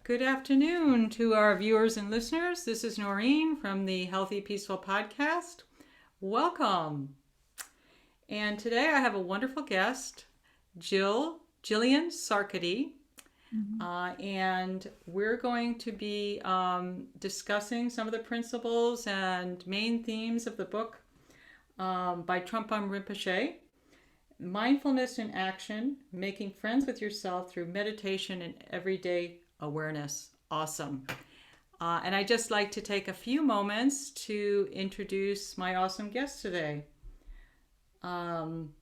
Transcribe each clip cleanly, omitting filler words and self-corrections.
Good afternoon to our viewers and listeners. This is Noreen from the Healthy Peaceful Podcast. Welcome. And today I have a wonderful guest, Jillian Sarkady. Mhm. And we're going to be discussing some of the principles and main themes of the book by Trungpa Rinpoche, Mindfulness in Action, Making Friends with Yourself Through Meditation and Everyday Awareness. Awesome. And I'd just like to take a few moments to introduce my awesome guest today. Um,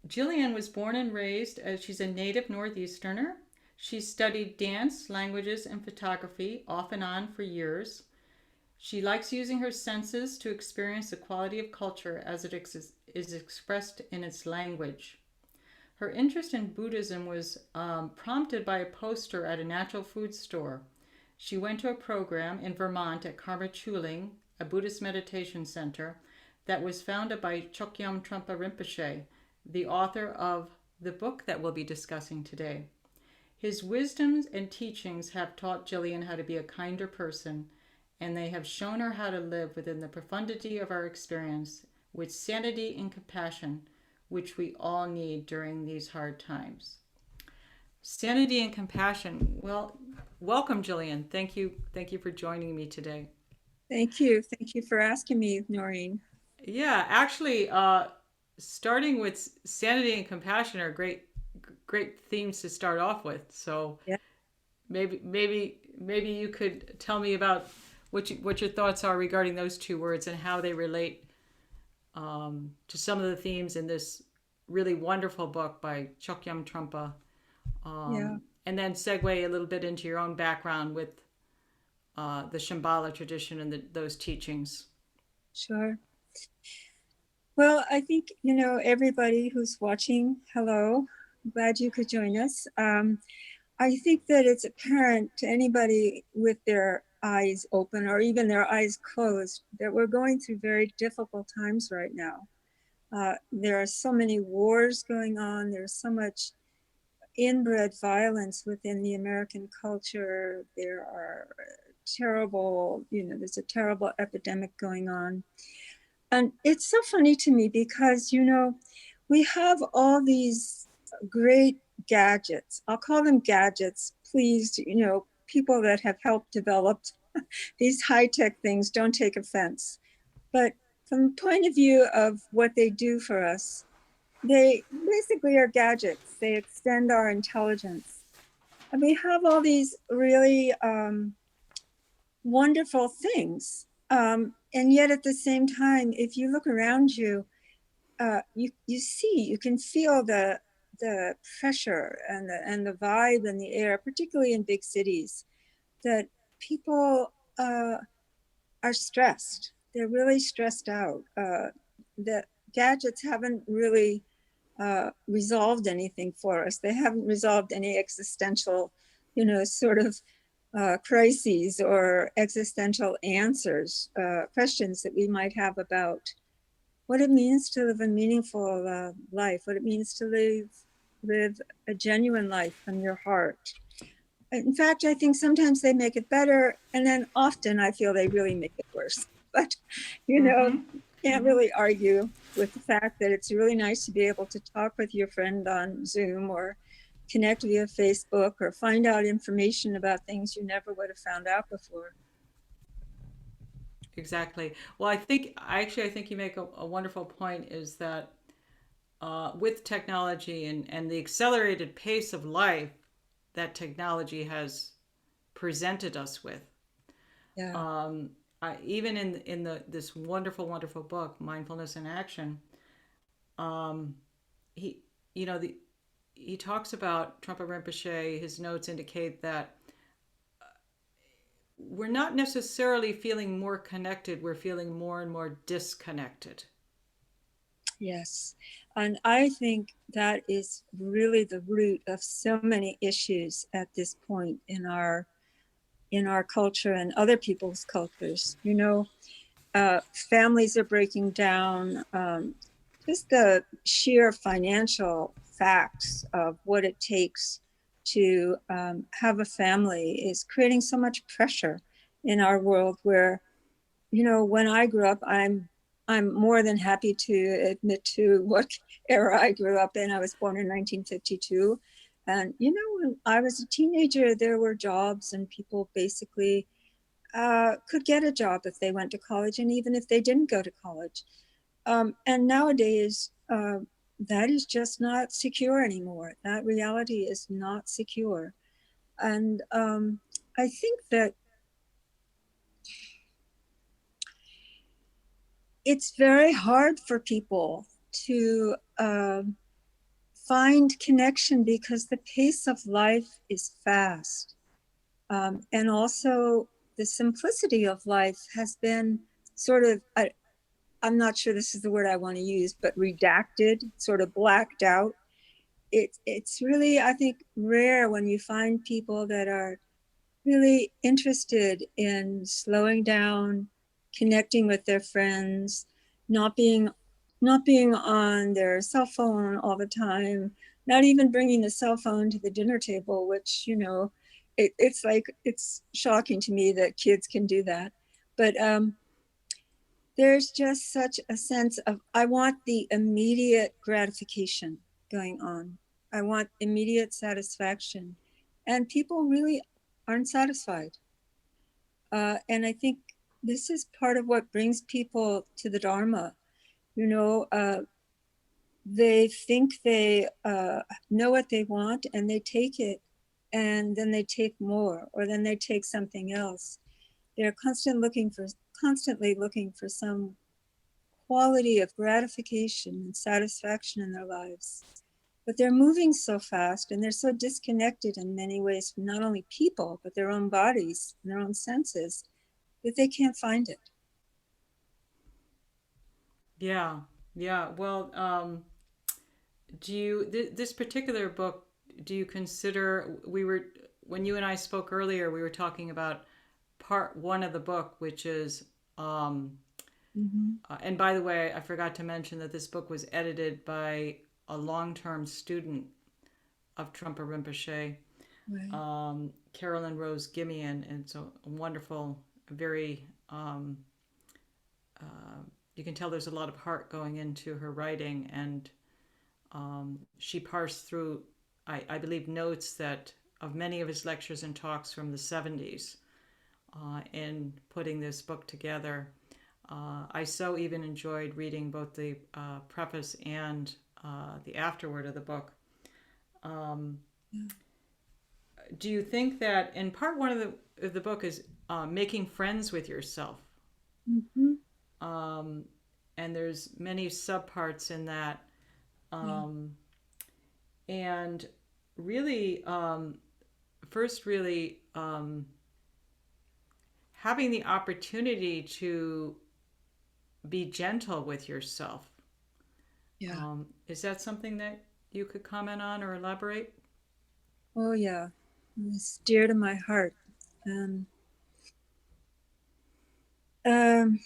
Jillian was born and raised as she's a native Northeasterner. She studied dance, languages, and photography off and on for years. She likes using her senses to experience the quality of culture as it is expressed in its language. Her interest in Buddhism was prompted by a poster at a natural food store. She went to a program in Vermont at Karma Chuling, a Buddhist meditation center that was founded by Chogyam Trungpa Rinpoche, the author of the book that we'll be discussing today. His wisdoms and teachings have taught Jillian how to be a kinder person, and they have shown her how to live within the profundity of our experience with sanity and compassion, which we all need during these hard times. Sanity and compassion. Well, welcome, Jillian. Thank you for joining me today. Thank you. Thank you for asking me, Noreen. Yeah, actually, starting with sanity and compassion are great themes to start off with. So Yeah, maybe you could tell me about what your thoughts are regarding those two words and how they relate to some of the themes in this really wonderful book by Chogyam Trungpa, yeah, and then segue a little bit into your own background with the Shambhala tradition and those teachings. sure. Well, I think, everybody who's watching, hello. I'm glad you could join us. I think that it's apparent to anybody with their eyes open or even their eyes closed that we're going through very difficult times right now. There are so many wars going on. There's so much inbred violence within the American culture. There are terrible, there's a terrible epidemic going on. And it's so funny to me because, we have all these great gadgets. I'll call them gadgets, please, people that have helped develop these high-tech things, don't take offense. But from the point of view of what they do for us, they basically are gadgets. They extend our intelligence. And we have all these really wonderful things. And yet at the same time, if you look around you, you can feel the pressure and the vibe in the air, particularly in big cities, that people are stressed. They're really stressed out. The gadgets haven't really resolved anything for us. They haven't resolved any existential, sort of crises or existential answers, questions that we might have about what it means to live a meaningful life, what it means to live a genuine life from your heart. In fact, I think sometimes they make it better, and then often I feel they really make it worse. But you know, Mm-hmm. can't Mm-hmm. really argue with the fact that it's really nice to be able to talk with your friend on Zoom or connect via Facebook or find out information about things you never would have found out before. Exactly. Well, I think you make a wonderful point. Is that with technology and the accelerated pace of life that technology has presented us with, Yeah. um, even in the this wonderful book, Mindfulness in Action, um, he you know the he talks about Trungpa Rinpoche. His notes indicate that we're not necessarily feeling more connected. We're feeling more and more disconnected. Yes. And I think that is really the root of so many issues at this point in our culture and other people's cultures. Families are breaking down. Just the sheer financial facts of what it takes to have a family is creating so much pressure in our world where, you know, when I grew up, I'm more than happy to admit to what era I grew up in. I was born in 1952. And, you know, when I was a teenager, there were jobs and people basically could get a job if they went to college and even if they didn't go to college. And nowadays, that is just not secure anymore. That reality is not secure. And I think that it's very hard for people to find connection because the pace of life is fast. And also, the simplicity of life has been sort of, I'm not sure this is the word I want to use, but redacted, sort of blacked out. It's really, I think, rare when you find people that are really interested in slowing down, connecting with their friends, not being not being on their cell phone all the time, not even bringing the cell phone to the dinner table, which, you know, it's like, it's shocking to me that kids can do that. But there's just such a sense of, I want the immediate gratification going on. I want immediate satisfaction. And people really aren't satisfied. And I think this is part of what brings people to the Dharma. You know, they think they know what they want and they take it, and then they take more, or then they take something else. They're constantly looking for some quality of gratification and satisfaction in their lives. But they're moving so fast and they're so disconnected in many ways from not only people, but their own bodies and their own senses, that they can't find it. Yeah, yeah. Well, do you this particular book? Do you consider we were when you and I spoke earlier? We were talking about part one of the book, which is Mm-hmm. and by the way, I forgot to mention that this book was edited by a long-term student of Trungpa Rinpoche, Right. Carolyn Rose Gimian, and it's a wonderful, very you can tell there's a lot of heart going into her writing, and she parsed through, I believe, notes that of many of his lectures and talks from the 70s in putting this book together. I so even enjoyed reading both the preface and the afterword of the book. Um, Yeah. do you think that in part one of the book is making friends with yourself? Mm-hmm. Um, and there's many subparts in that. Yeah. Um, and really, first, really having the opportunity to be gentle with yourself. Yeah. Is that something that you could comment on or elaborate? Oh, yeah. It's dear to my heart. Um, um,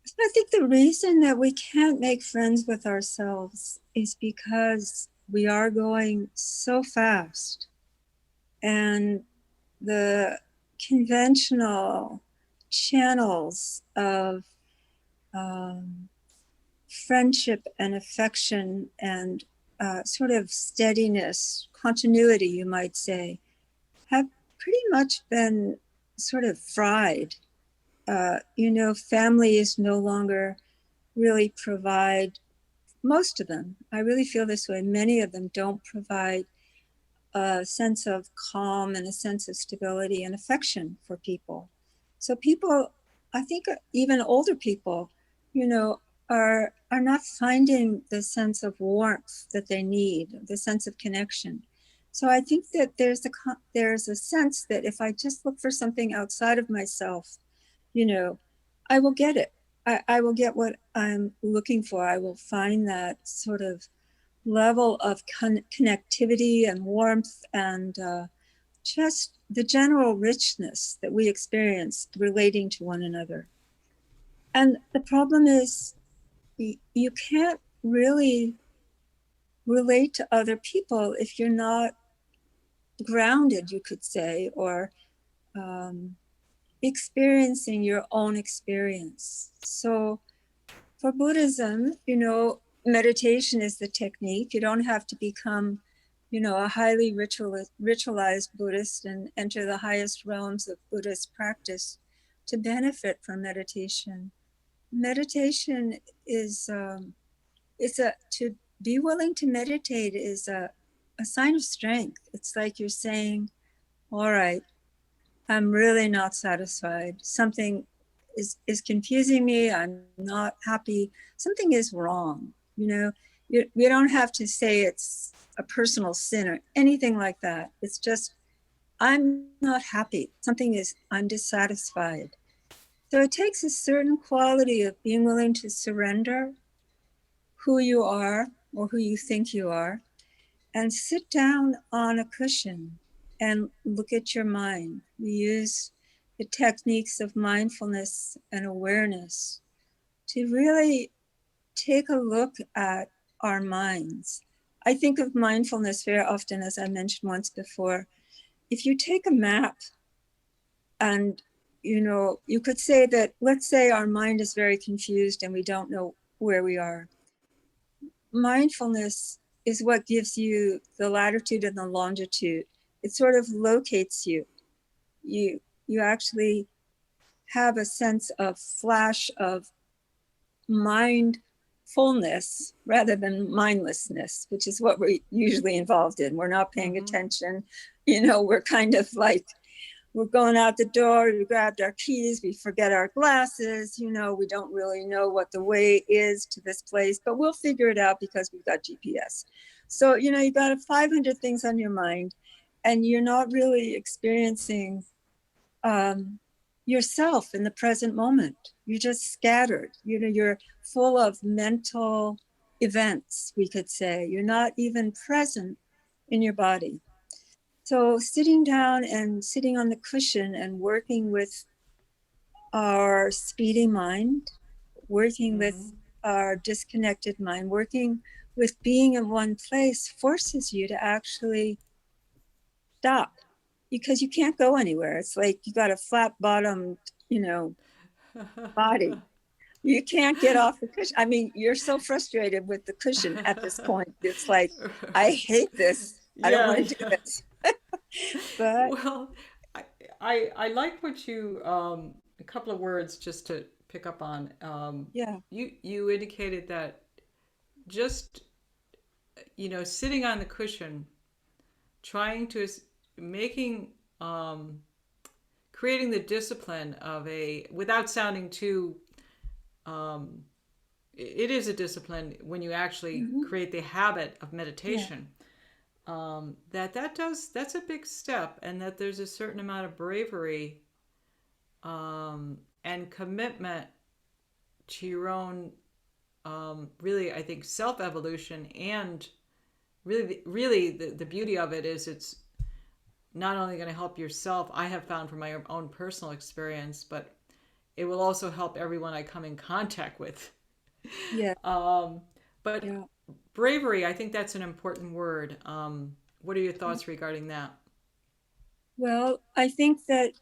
so I think the reason that we can't make friends with ourselves is because we are going so fast, and the conventional channels of um, friendship and affection and sort of steadiness, continuity, you might say, have pretty much been sort of fried. You know, families no longer really provide, most of them, I really feel this way, many of them don't provide a sense of calm and a sense of stability and affection for people. So people, I think even older people, you know, are not finding the sense of warmth that they need, the sense of connection. So I think that there's a sense that if I just look for something outside of myself, you know, I will get it. I will get what I'm looking for. I will find that sort of level of connectivity and warmth and just the general richness that we experience relating to one another. And the problem is, you can't really relate to other people if you're not grounded, you could say, or um, experiencing your own experience. So for Buddhism, meditation is the technique. You don't have to become, a highly ritualized Buddhist and enter the highest realms of Buddhist practice to benefit from meditation. Meditation is, to be willing to meditate is a sign of strength. It's like you're saying, all right, I'm really not satisfied. Something is confusing me. I'm not happy. Something is wrong. We don't have to say it's a personal sin or anything like that. It's just, I'm not happy. Something is, I'm dissatisfied. So it takes a certain quality of being willing to surrender who you are or who you think you are and sit down on a cushion and look at your mind. We use the techniques of mindfulness and awareness to really take a look at our minds. I think of mindfulness very often, as I mentioned once before. If you take a map and you could say that, let's say our mind is very confused and we don't know where we are. Mindfulness is what gives you the latitude and the longitude. It sort of locates you. You actually have a sense of flash of mindfulness rather than mindlessness, which is what we're usually involved in. We're not paying attention. We're kind of like, we're going out the door, we grabbed our keys, we forget our glasses, we don't really know what the way is to this place, but we'll figure it out because we've got GPS. So, you've got 500 things on your mind and you're not really experiencing yourself in the present moment. You're just scattered. You're full of mental events, we could say. You're not even present in your body. So sitting down and sitting on the cushion and working with our speedy mind, working with our disconnected mind, working with being in one place forces you to actually stop because you can't go anywhere. It's like you got a flat bottomed, body. You can't get off the cushion. I mean, you're so frustrated with the cushion at this point. It's like, I hate this. I don't Yeah, want to do yeah. this. But Well, I, I like what you a couple of words just to pick up on. yeah, You indicated that just sitting on the cushion, trying to making creating the discipline of a without sounding too um, it is a discipline when you actually mhm, create the habit of yeah, meditation. That's a big step, and that there's a certain amount of bravery and commitment to your own really, I think, self evolution. And really the beauty of it is it's not only going to help yourself, I have found from my own personal experience, but it will also help everyone I come in contact with. yeah, um, but yeah. bravery, I think that's an important word. What are your thoughts regarding that? Well, I think that,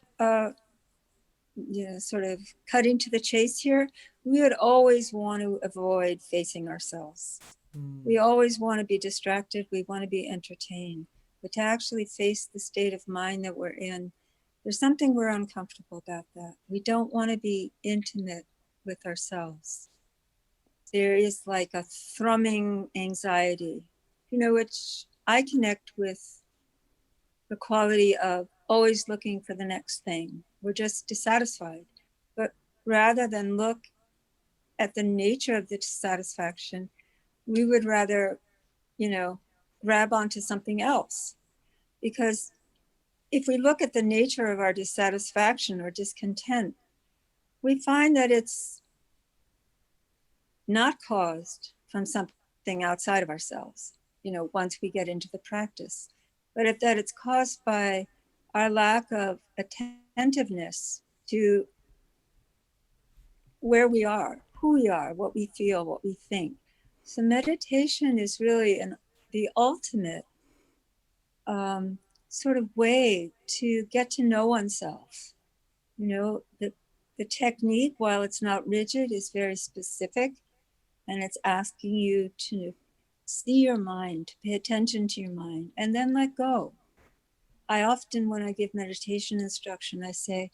sort of cutting to the chase here, we would always want to avoid facing ourselves. Mm. We always want to be distracted. We want to be entertained. But to actually face the state of mind that we're in, there's something we're uncomfortable about that. We don't want to be intimate with ourselves. There is like a thrumming anxiety, which I connect with the quality of always looking for the next thing. We're just dissatisfied. But rather than look at the nature of the dissatisfaction, we would rather, you know, grab onto something else. Because if we look at the nature of our dissatisfaction or discontent, we find that it's not caused from something outside of ourselves, once we get into the practice, but that it's caused by our lack of attentiveness to where we are, who we are, what we feel, what we think. So meditation is really an the ultimate sort of way to get to know oneself. You know, the technique, while it's not rigid, is very specific, and it's asking you to see your mind, to pay attention to your mind, and then let go. I often, when I give meditation instruction, I say,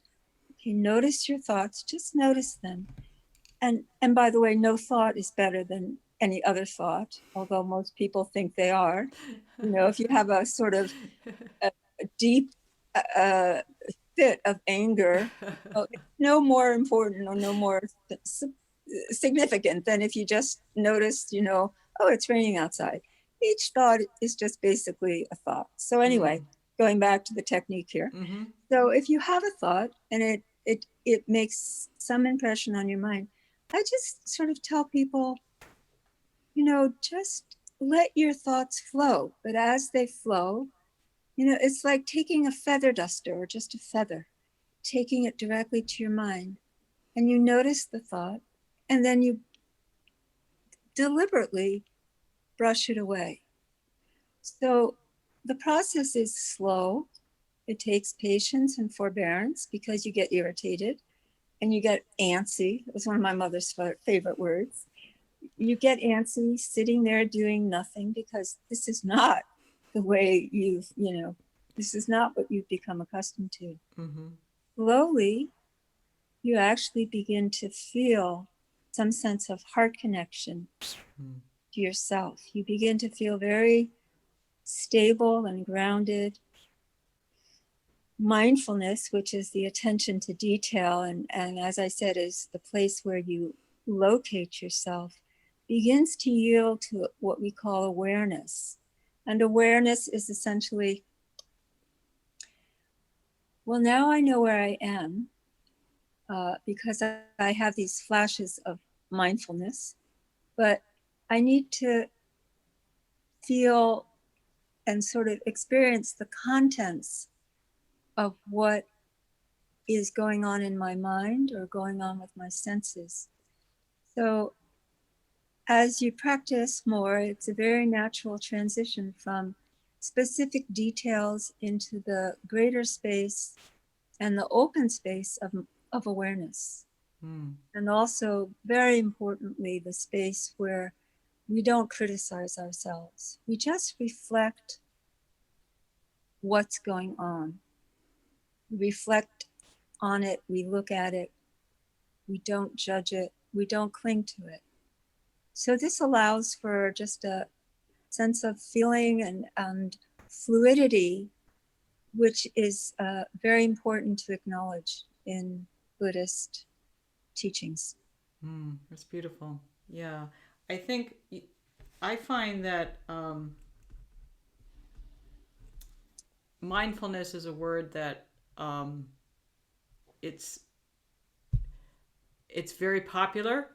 okay, notice your thoughts, just notice them. And by the way, no thought is better than any other thought, although most people think they are. You know, if you have a sort of a deep uh, fit of anger, well, it's no more important or no more significant than if you just noticed, you know, oh, it's raining outside. Each thought is just basically a thought. So anyway, going back to the technique here. Mm-hmm. So if you have a thought and it makes some impression on your mind, I just sort of tell people, you know, just let your thoughts flow. But as they flow, you know, it's like taking a feather duster or just a feather, taking it directly to your mind. And you notice the thought, and then you deliberately brush it away. So the process is slow. It takes patience and forbearance because you get irritated and you get antsy. It was one of my mother's favorite words. You get antsy sitting there doing nothing because this is not the way this is not what you've become accustomed to. Mm-hmm. Slowly, you actually begin to feel some sense of heart connection to yourself. You begin to feel very stable and grounded. Mindfulness, which is the attention to detail, and as I said, is the place where you locate yourself, begins to yield to what we call awareness. And awareness is essentially, well, now I know where I am because I have these flashes of mindfulness, but I need to feel and sort of experience the contents of what is going on in my mind or going on with my senses. So as you practice more, it's a very natural transition from specific details into the greater space and the open space of awareness. And also, very importantly, the space where we don't criticize ourselves. We just reflect what's going on. We reflect on it, we look at it, we don't judge it, we don't cling to it. So this allows for just a sense of feeling and fluidity, which is very important to acknowledge in Buddhist teachings. That's beautiful. Yeah. I think I find that mindfulness is a word that it's it's very popular.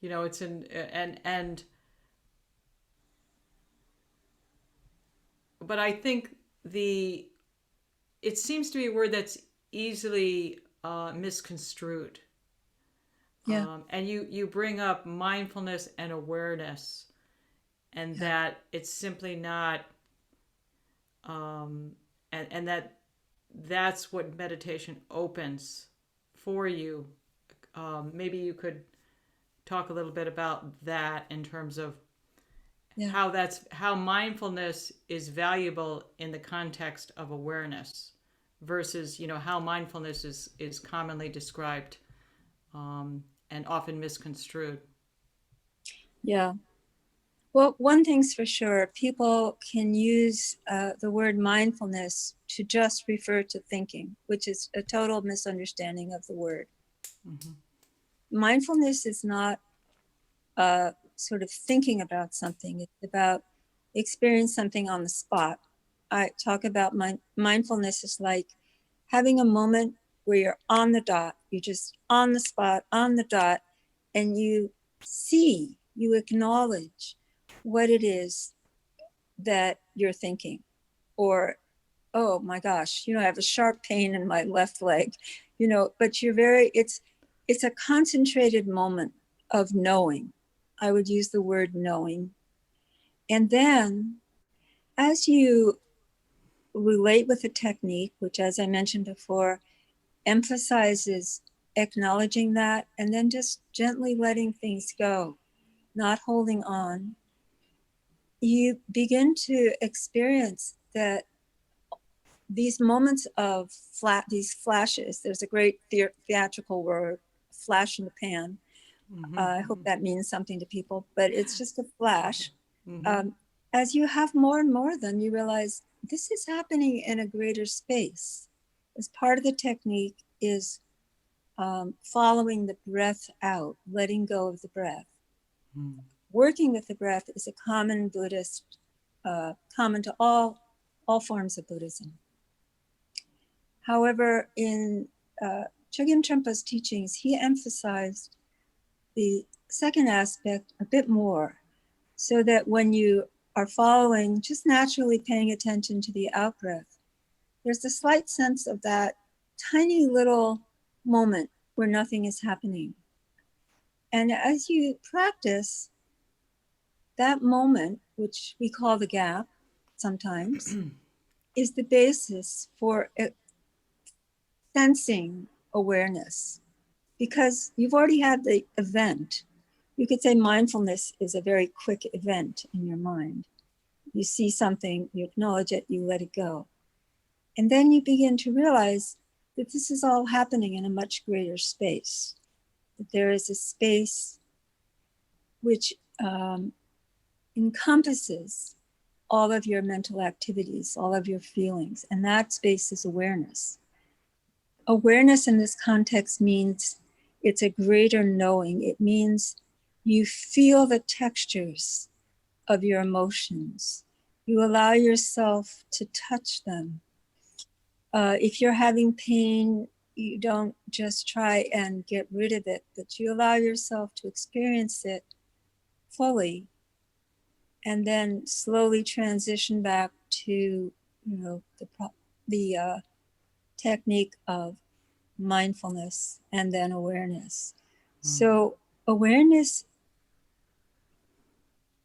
You know, it's in and but I think the it seems to be a word that's easily misconstrued. Yeah, And you bring up mindfulness and awareness, and yeah, that it's simply not, um, and that's what meditation opens for you. Maybe you could talk a little bit about that in terms of yeah. how mindfulness is valuable in the context of awareness versus how mindfulness is commonly described, and often misconstrued. Yeah. Well, one thing's for sure, people can use the word mindfulness to just refer to thinking, which is a total misunderstanding of the word. Mm-hmm. Mindfulness is not sort of thinking about something, it's about experiencing something on the spot. I talk about mindfulness is like having a moment where you're on the dot, you're just on the spot, on the dot, and you see, you acknowledge what it is that you're thinking. Or, oh my gosh, I have a sharp pain in my left leg, but it's a concentrated moment of knowing. I would use the word knowing. And then as you relate with the technique, which, as I mentioned before, emphasizes acknowledging that and then just gently letting things go, not holding on, you begin to experience that these moments of these flashes, there's a great theatrical word, flash in the pan. I hope that means something to people, but it's just a flash. Mm-hmm. Um, as you have more and more of them, you realize this is happening in a greater space. As part of the technique is following the breath out, letting go of the breath. Mm-hmm. Working with the breath is a common Buddhist, common to all forms of Buddhism. However, in Chogyam Trungpa's teachings, he emphasized the second aspect a bit more, so that when you are following, just naturally paying attention to the out breath, there's a slight sense of that tiny little moment where nothing is happening. And as you practice, that moment, which we call the gap sometimes, is the basis for sensing awareness, because you've already had the event. You could say mindfulness is a very quick event in your mind. You see something, you acknowledge it, you let it go. And then you begin to realize that this is all happening in a much greater space, that there is a space which encompasses all of your mental activities, all of your feelings, and that space is awareness. Awareness in this context means it's a greater knowing. It means you feel the textures of your emotions. You allow yourself to touch them. If you're having pain, you don't just try and get rid of it, but you allow yourself to experience it fully and then slowly transition back to, the technique of mindfulness and then awareness. So awareness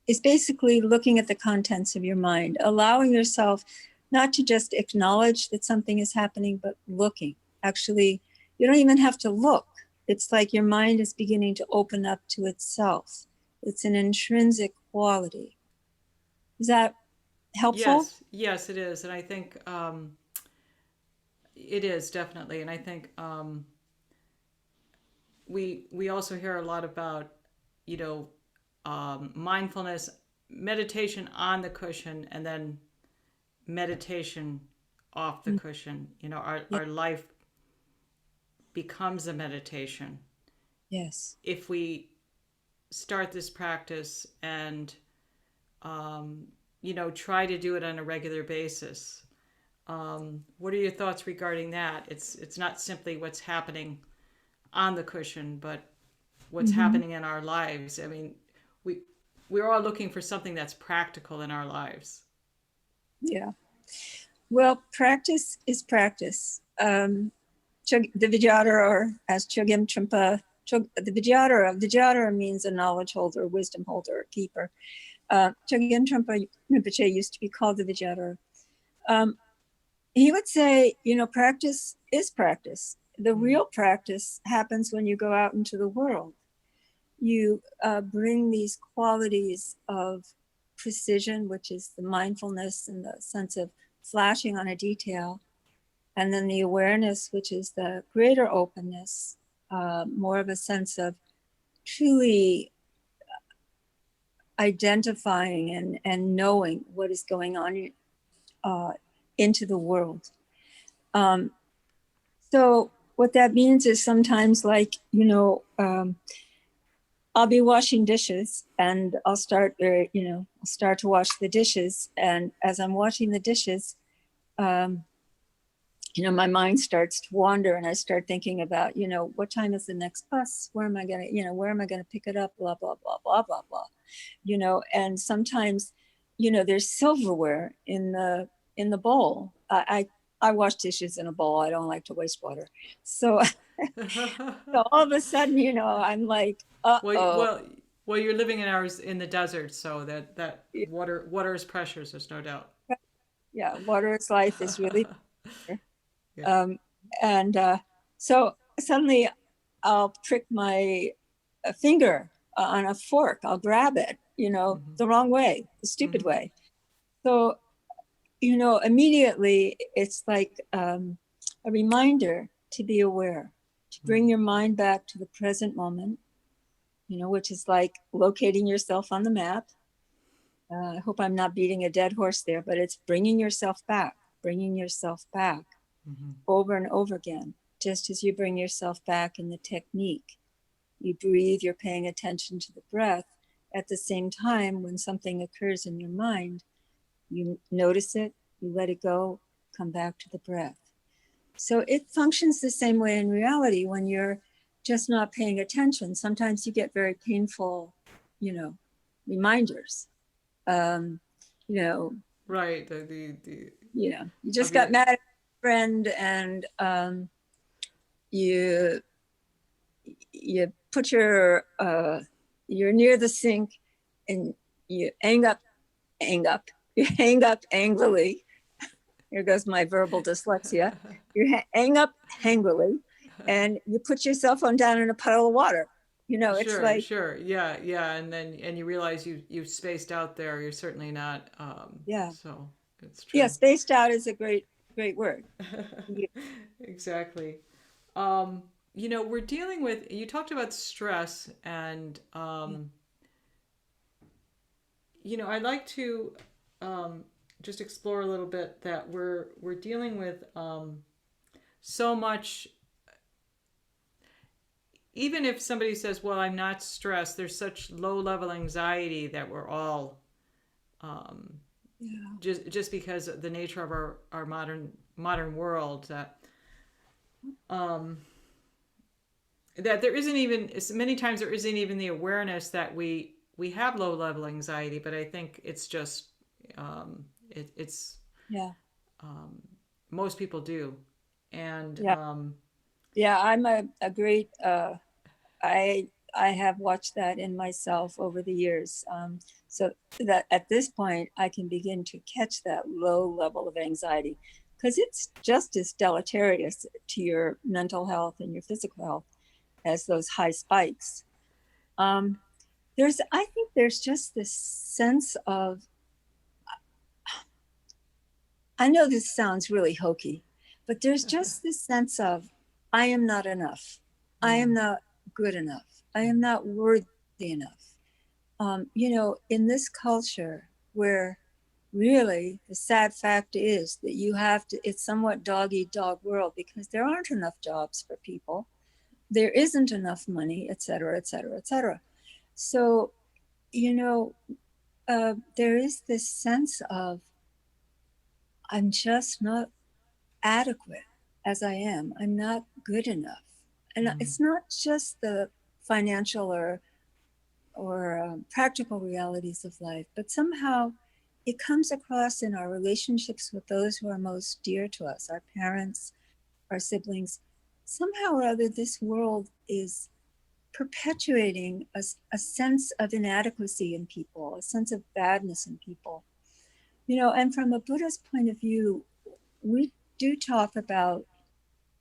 is basically looking at the contents of your mind, allowing yourself not to just acknowledge that something is happening, but looking. Actually, you don't even have to look. It's like your mind is beginning to open up to itself. It's an intrinsic quality. Is that helpful? Yes, yes, it is, and I think it is definitely, and I think we also hear a lot about, you know, mindfulness, meditation on the cushion, and then meditation off the Mm, cushion. You know, our yeah, our life becomes a meditation yes. if we start this practice and um, try to do it on a regular basis. What are your thoughts regarding that? It's not simply what's happening on the cushion, but what's Mm-hmm. happening in our lives. I mean, we we're all looking for something that's practical in our lives. Yeah. Well, practice is practice. The Vijayadhara, as Chogyam Trungpa, the Vijayadhara means a knowledge holder, wisdom holder, keeper. Chogyam Trungpa Rinpoche used to be called the Vijayadhara. Um, he would say, practice is practice. The Mm. real practice happens when you go out into the world. You bring these qualities of precision, which is the mindfulness and the sense of flashing on a detail, and then the awareness, which is the greater openness, more of a sense of truly identifying and knowing what is going on uh, into the world. Um, so what that means is sometimes, like, I'll be washing dishes and I'll start to wash the dishes. And as I'm washing the dishes, um, my mind starts to wander and I start thinking about, what time is the next bus? Where am I going to pick it up? Blah, blah, blah, blah, blah, blah. And sometimes, there's silverware in the bowl. I wash dishes in a bowl. I don't like to waste water. So, so all of a sudden, I'm like, well, uh-oh. well, Well, you're living in ours in the desert, so that water is precious. There's no doubt. Yeah, water is life is really Yeah. um, and so suddenly I'll prick my finger on a fork. I'll grab it, Hmm. the wrong way, the stupid Hmm. way. So, immediately it's like a reminder to be aware, to bring your mind back to the present moment, which is like locating yourself on the map. I hope I'm not beating a dead horse there, but it's bringing yourself back Hmm. over and over again, just as you bring yourself back in the technique. You breathe, you're paying attention to the breath. At the same time, when something occurs in your mind, you notice it, you let it go, come back to the breath. So it functions the same way in reality when you're just not paying attention. Sometimes you get very painful, you know, reminders. Um, you know, Right. The you just of got your mad at a friend and you you put you're near the sink and you you hang up angrily. Here goes my verbal dyslexia. You hang up angrily and you put your cell phone down in a puddle of water. It's sure, like, sure, yeah, yeah, and then you realize you've spaced out there. You're certainly not. yeah, So it's yeah, true. spaced out is a great word. Exactly. We're dealing with. You talked about stress, and Yeah, I'd like to just explore a little bit that we're dealing with so much. Even if somebody says, "Well, I'm not stressed," there's such low level anxiety that we're all um, yeah, just because of the nature of our modern world um, that there isn't even many times there isn't even the awareness that we have low level anxiety, but I think it's just it's yeah, um, most people do, and yeah, yeah. I'm a great I I have watched that in myself over the years. So that at this point I can begin to catch that low level of anxiety because it's just as deleterious to your mental health and your physical health as those high spikes. Um, I think there's just this sense of, I know this sounds really hokey, but there's just this sense of, I am not enough. I am mm, not good enough. I am not worthy enough. In this culture where really the sad fact is that it's somewhat dog eat dog world because there aren't enough jobs for people. There isn't enough money, et cetera, et cetera, et cetera. So, you know, there is this sense of, I'm just not adequate as I am. I'm not good enough. And mm, it's not just the financial or practical realities of life, but somehow it comes across in our relationships with those who are most dear to us, our parents, our siblings. Somehow or other, this world is perpetuating a sense of inadequacy in people, a sense of badness in people. And from a Buddhist point of view, we do talk about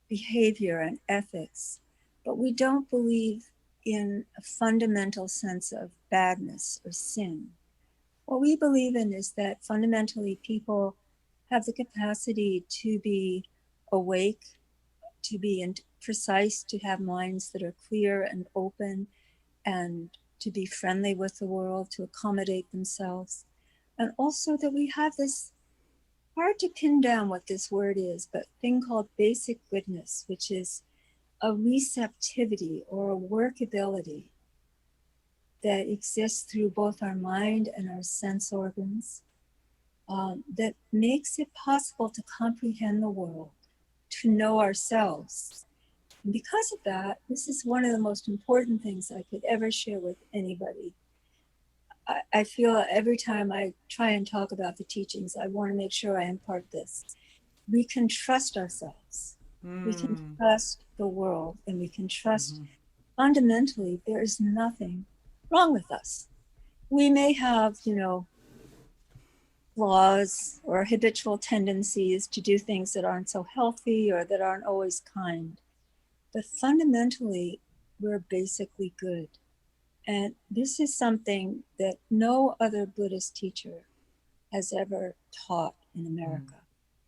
behavior and ethics, but we don't believe in a fundamental sense of badness or sin. What we believe in is that fundamentally people have the capacity to be awake, to be precise, to have minds that are clear and open, and to be friendly with the world, to accommodate themselves. And also that we have this, hard to pin down what this word is, but thing called basic goodness, which is a receptivity or a workability that exists through both our mind and our sense organs, that makes it possible to comprehend the world, to know ourselves. And because of that, this is one of the most important things I could ever share with anybody. I feel every time I try and talk about the teachings, I want to make sure I impart this. We can trust ourselves. We can mm, trust the world, and we can trust mm-hmm. fundamentally there is nothing wrong with us. We may have, flaws or habitual tendencies to do things that aren't so healthy or that aren't always kind. But fundamentally, we're basically good. And this is something that no other Buddhist teacher has ever taught in Mm. America.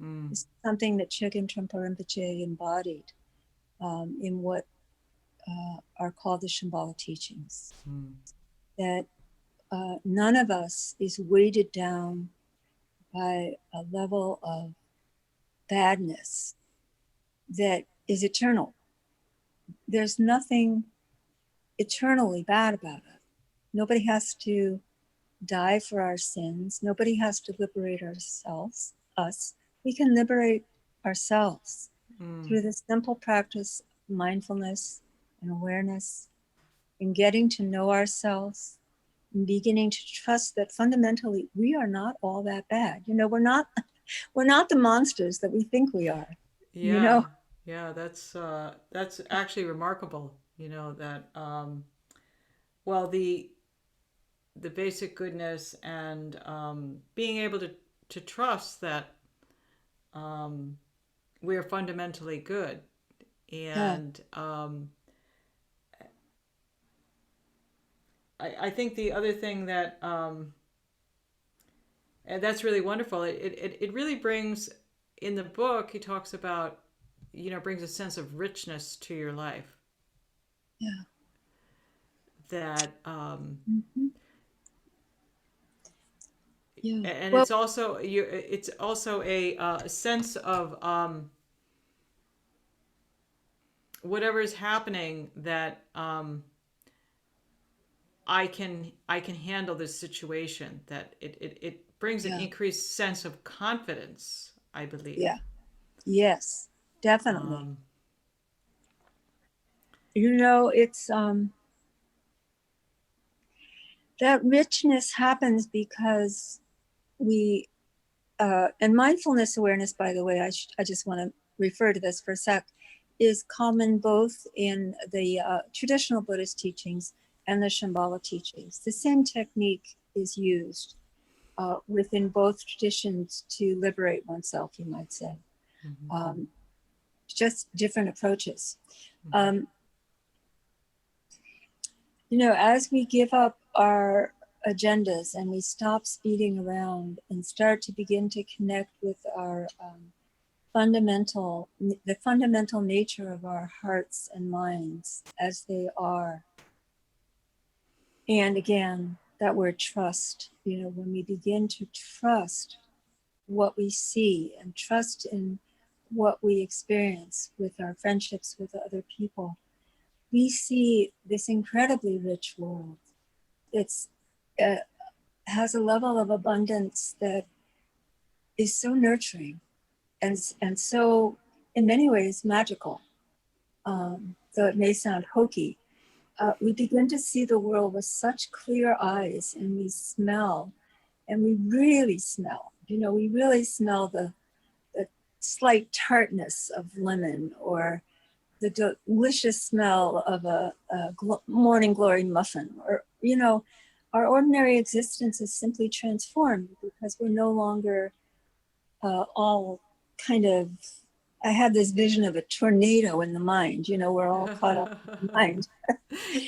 Mm. It's something that Chogyam Trungpa Rinpoche embodied in what are called the Shambhala teachings. Mm. That none of us is weighted down by a level of badness that is eternal. There's nothing eternally bad about it. Nobody has to die for our sins. Nobody has to liberate us. We can liberate ourselves Mm. through the simple practice of mindfulness and awareness and getting to know ourselves and beginning to trust that fundamentally we are not all that bad. We're not the monsters that we think we are. You Yeah, know, yeah, that's actually remarkable. That well, the basic goodness and being able to trust that um, we're fundamentally good. yeah, And I think the other thing that and that's really wonderful. It really brings in the book. He talks about brings a sense of richness to your life. yeah. That Mm-hmm. Yeah. and Well, it's also a sense of whatever is happening that I can handle this situation. That it brings an yeah, increased sense of confidence, I believe. yeah, yes, definitely. um, It's that richness happens because we and mindfulness awareness, by the way, I just want to refer to this for a sec, is common both in the traditional Buddhist teachings and the Shambhala teachings. The same technique is used within both traditions to liberate oneself, you might say. mhm, Um, just different approaches. mhm. Um, as we give up our agendas and we stop speeding around and start to begin to connect with our the fundamental nature of our hearts and minds as they are. And again, that word trust, when we begin to trust what we see and trust in what we experience with our friendships with other people, we see this incredibly rich world. It's uh, has a level of abundance that is so nurturing and so, in many ways, magical. Though it may sound hokey, we begin to see the world with such clear eyes, and we smell, and we really smell. We really smell the slight tartness of lemon or the delicious smell of a morning glory muffin, or our ordinary existence is simply transformed because we're no longer all kind of. I had this vision of a tornado in the mind. We're all caught up in the mind.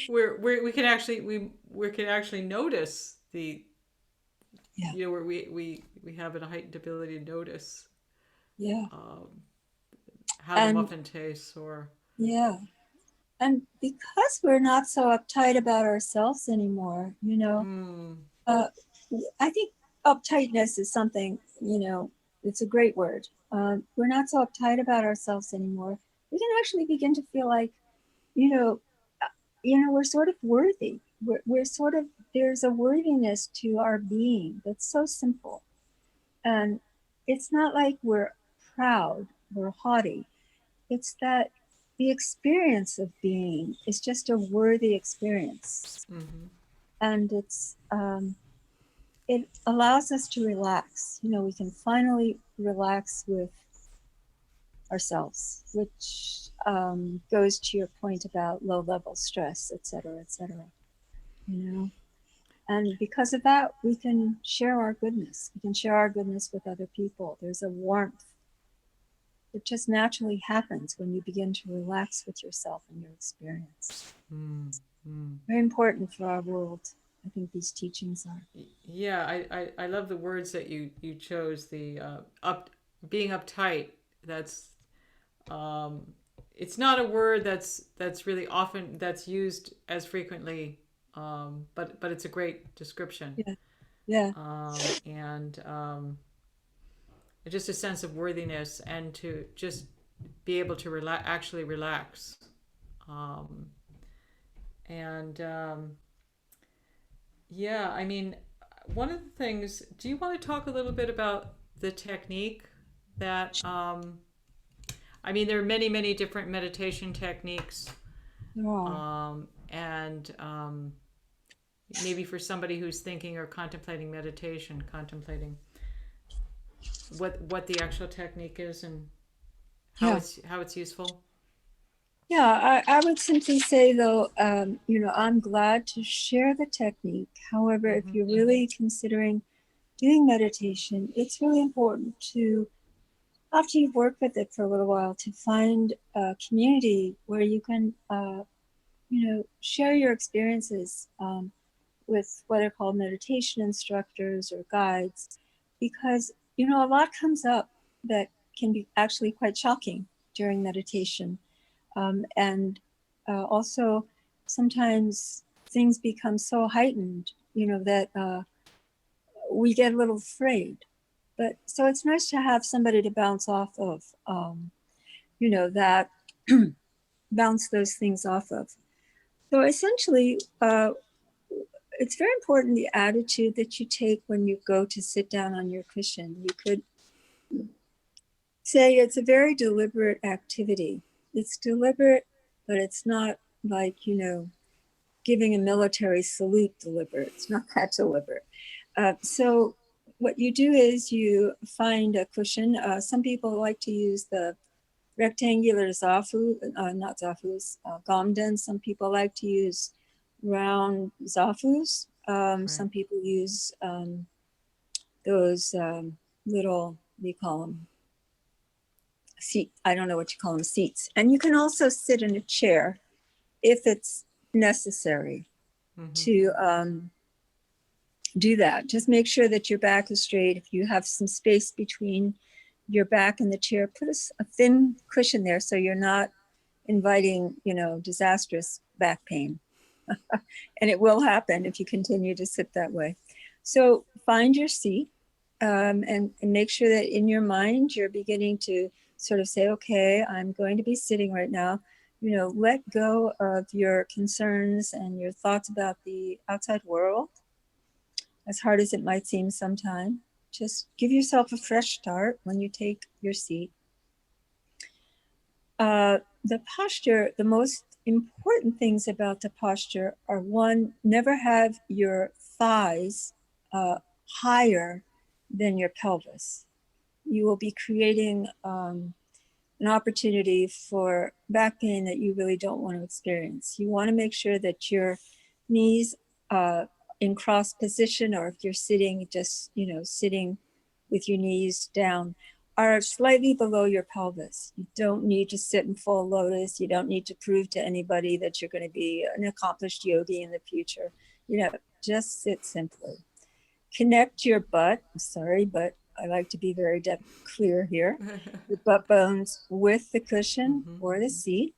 We can actually notice the Yeah, where we have a heightened ability to notice yeah, um, how the and muffin tastes or yeah, and because we're not so uptight about ourselves anymore, mm, uh, I think uptightness is something, it's a great word. We're not so uptight about ourselves anymore. We can actually begin to feel like, you know, we're sort of worthy. We're sort of, there's a worthiness to our being that's so simple. And it's not like we're proud, we're haughty. It's that the experience of being is just a worthy experience. mhm. And it allows us to relax. We can finally relax with ourselves, which goes to your point about low level stress, et cetera, et cetera. you know. And because of that, we can share our goodness. We can share our goodness with other people. There's a warmth that just naturally happens when you begin to relax with yourself and your experience. Mm, mm. Very important for our world. I think these teachings are. Yeah, I love the words that you chose. The up being uptight. That's um, it's not a word that's really often that's used as frequently, but it's a great description. Yeah, yeah, And just a sense of worthiness and to just be able to actually relax. Um, and Yeah, I mean, one of the things, do you want to talk a little bit about the technique that, I mean, there are many, many different meditation techniques. there are. And maybe for somebody who's thinking or contemplating meditation, contemplating what the actual technique is and Yeah. how it's useful. Yeah, I would simply say though, I'm glad to share the technique. However, if Mm-hmm. you're really considering doing meditation, it's really important to, after you've worked with it for a little while, to find a community where you can, share your experiences with what are called meditation instructors or guides, because, a lot comes up that can be actually quite shocking during meditation. And also, sometimes things become so heightened, that we get a little afraid. But so it's nice to have somebody to bounce off of, that bounce those things off of. So essentially, it's very important the attitude that you take when you go to sit down on your cushion. You could say it's a very deliberate activity. It's deliberate, but it's not like, giving a military salute deliberate. It's not that deliberate. So what you do is you find a cushion. Some people like to use the rectangular zafu, not zafus, gomden. Some people like to use round zafus. Right. Some people use those little, we call them seat. I don't know what you call them, seats. And you can also sit in a chair if it's necessary Mm-hmm. to do that. Just make sure that your back is straight. If you have some space between your back and the chair, put a thin cushion there so you're not inviting, disastrous back pain. And it will happen if you continue to sit that way. So find your seat, and make sure that in your mind you're beginning to sort of say, okay, I'm going to be sitting right now. Let go of your concerns and your thoughts about the outside world, as hard as it might seem sometime. Just give yourself a fresh start when you take your seat. The posture, the most important things about the posture are, one, never have your thighs higher than your pelvis. You will be creating an opportunity for back pain that you really don't want to experience. You want to make sure that your knees in cross position, or if you're sitting, just, sitting with your knees down, are slightly below your pelvis. You don't need to sit in full lotus. You don't need to prove to anybody that you're going to be an accomplished yogi in the future. Just sit simply. Connect your butt. I'm sorry, but I like to be very clear here. Your butt bones with the cushion Mm-hmm. or the seat,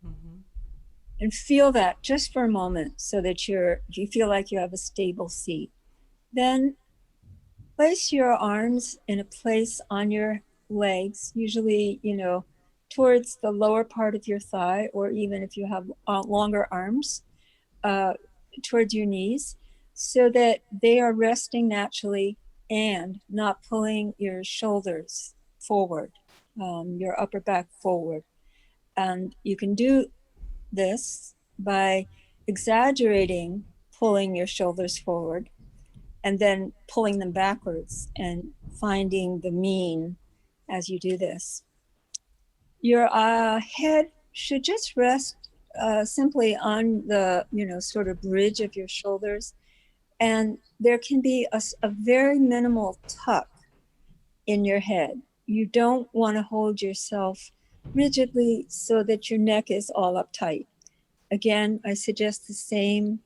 Mm-hmm. and feel that just for a moment so that you feel like you have a stable seat. Then place your arms in a place on your legs, usually, towards the lower part of your thigh, or even if you have longer arms, uh, towards your knees, so that they are resting naturally and not pulling your shoulders forward, your upper back forward. And you can do this by exaggerating pulling your shoulders forward and then pulling them backwards and finding the mean as you do this. Your head should just rest simply on the, sort of bridge of your shoulders. And there can be a very minimal tuck in your head. You don't want to hold yourself rigidly so that your neck is all uptight. Again, I suggest the same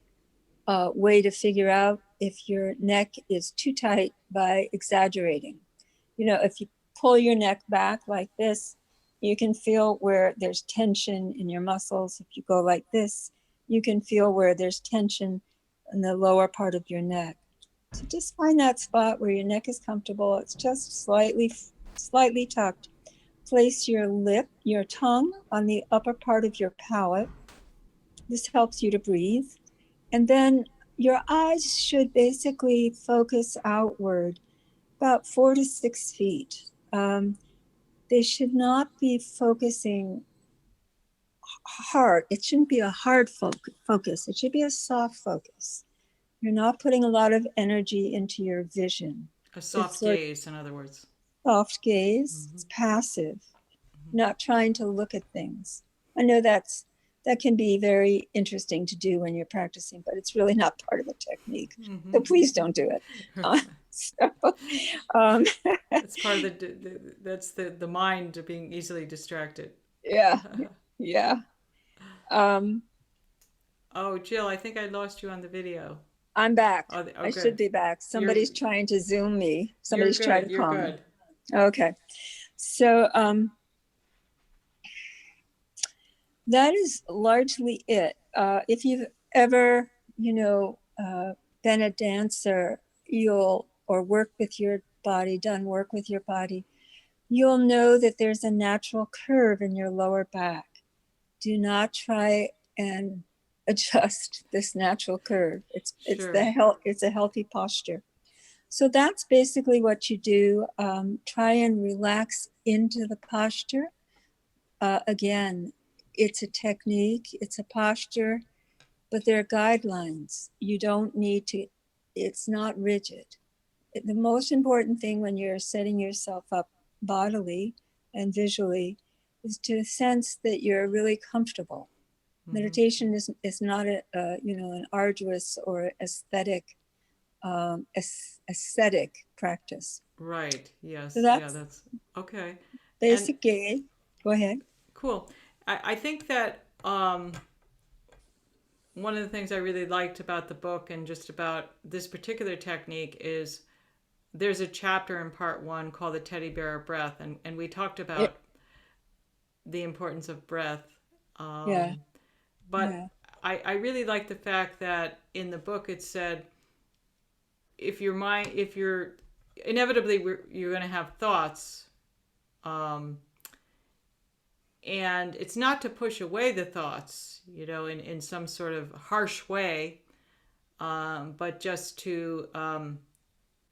way to figure out if your neck is too tight by exaggerating. If you pull your neck back like this, you can feel where there's tension in your muscles. If you go like this, you can feel where there's tension in the lower part of your neck. So just find that spot where your neck is comfortable. It's just slightly tucked. Place your tongue on the upper part of your palate. This helps you to breathe. And then your eyes should basically focus outward about 4 to 6 feet. They should not be focusing hard. It shouldn't be a hard focus. It should be a soft focus. You're not putting a lot of energy into your vision. A soft gaze, in other words. Soft gaze. It's passive, not trying to look at things. I know that can be very interesting to do when you're practicing, but it's really not part of the technique. So please don't do it. It's part of that's the mind being easily distracted. Yeah. Yeah. Oh, Jill, I think I lost you on the video. I'm back. Oh, I should be back. Somebody's trying to Zoom me. Somebody's trying to call me. Okay. So that is largely it. If you've ever, been a dancer, or work with your body, done work with your body, you'll know that there's a natural curve in your lower back. Do not try and adjust this natural curve. It's a healthy posture. So that's basically what you do. Try and relax into the posture. Again, it's a technique, it's a posture, but there are guidelines. You don't need to, it's not rigid. The most important thing when you're setting yourself up bodily and visually is to sense that you're really comfortable. Meditation is not an arduous or aesthetic practice. Right. Yes. So that's okay. Basic gay. Go ahead. Cool. I think that one of the things I really liked about the book and just about this particular technique is there's a chapter in part 1 called The Teddy Bear Breath, and we talked about the importance of breath. But I really like the fact that in the book it said if you're inevitably you're going to have thoughts, and it's not to push away the thoughts, in some sort of harsh way, but just to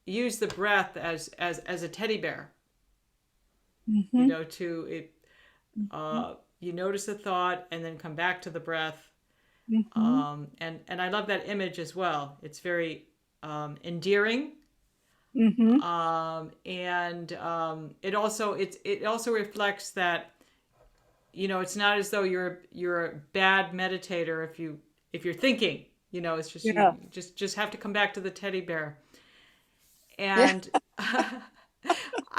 use the breath as a teddy bear. You notice a thought and then come back to the breath. And I love that image as well. It's very endearing. And it also reflects that it's not as though you're a bad meditator if you're thinking. It's just you just have to come back to the teddy bear. And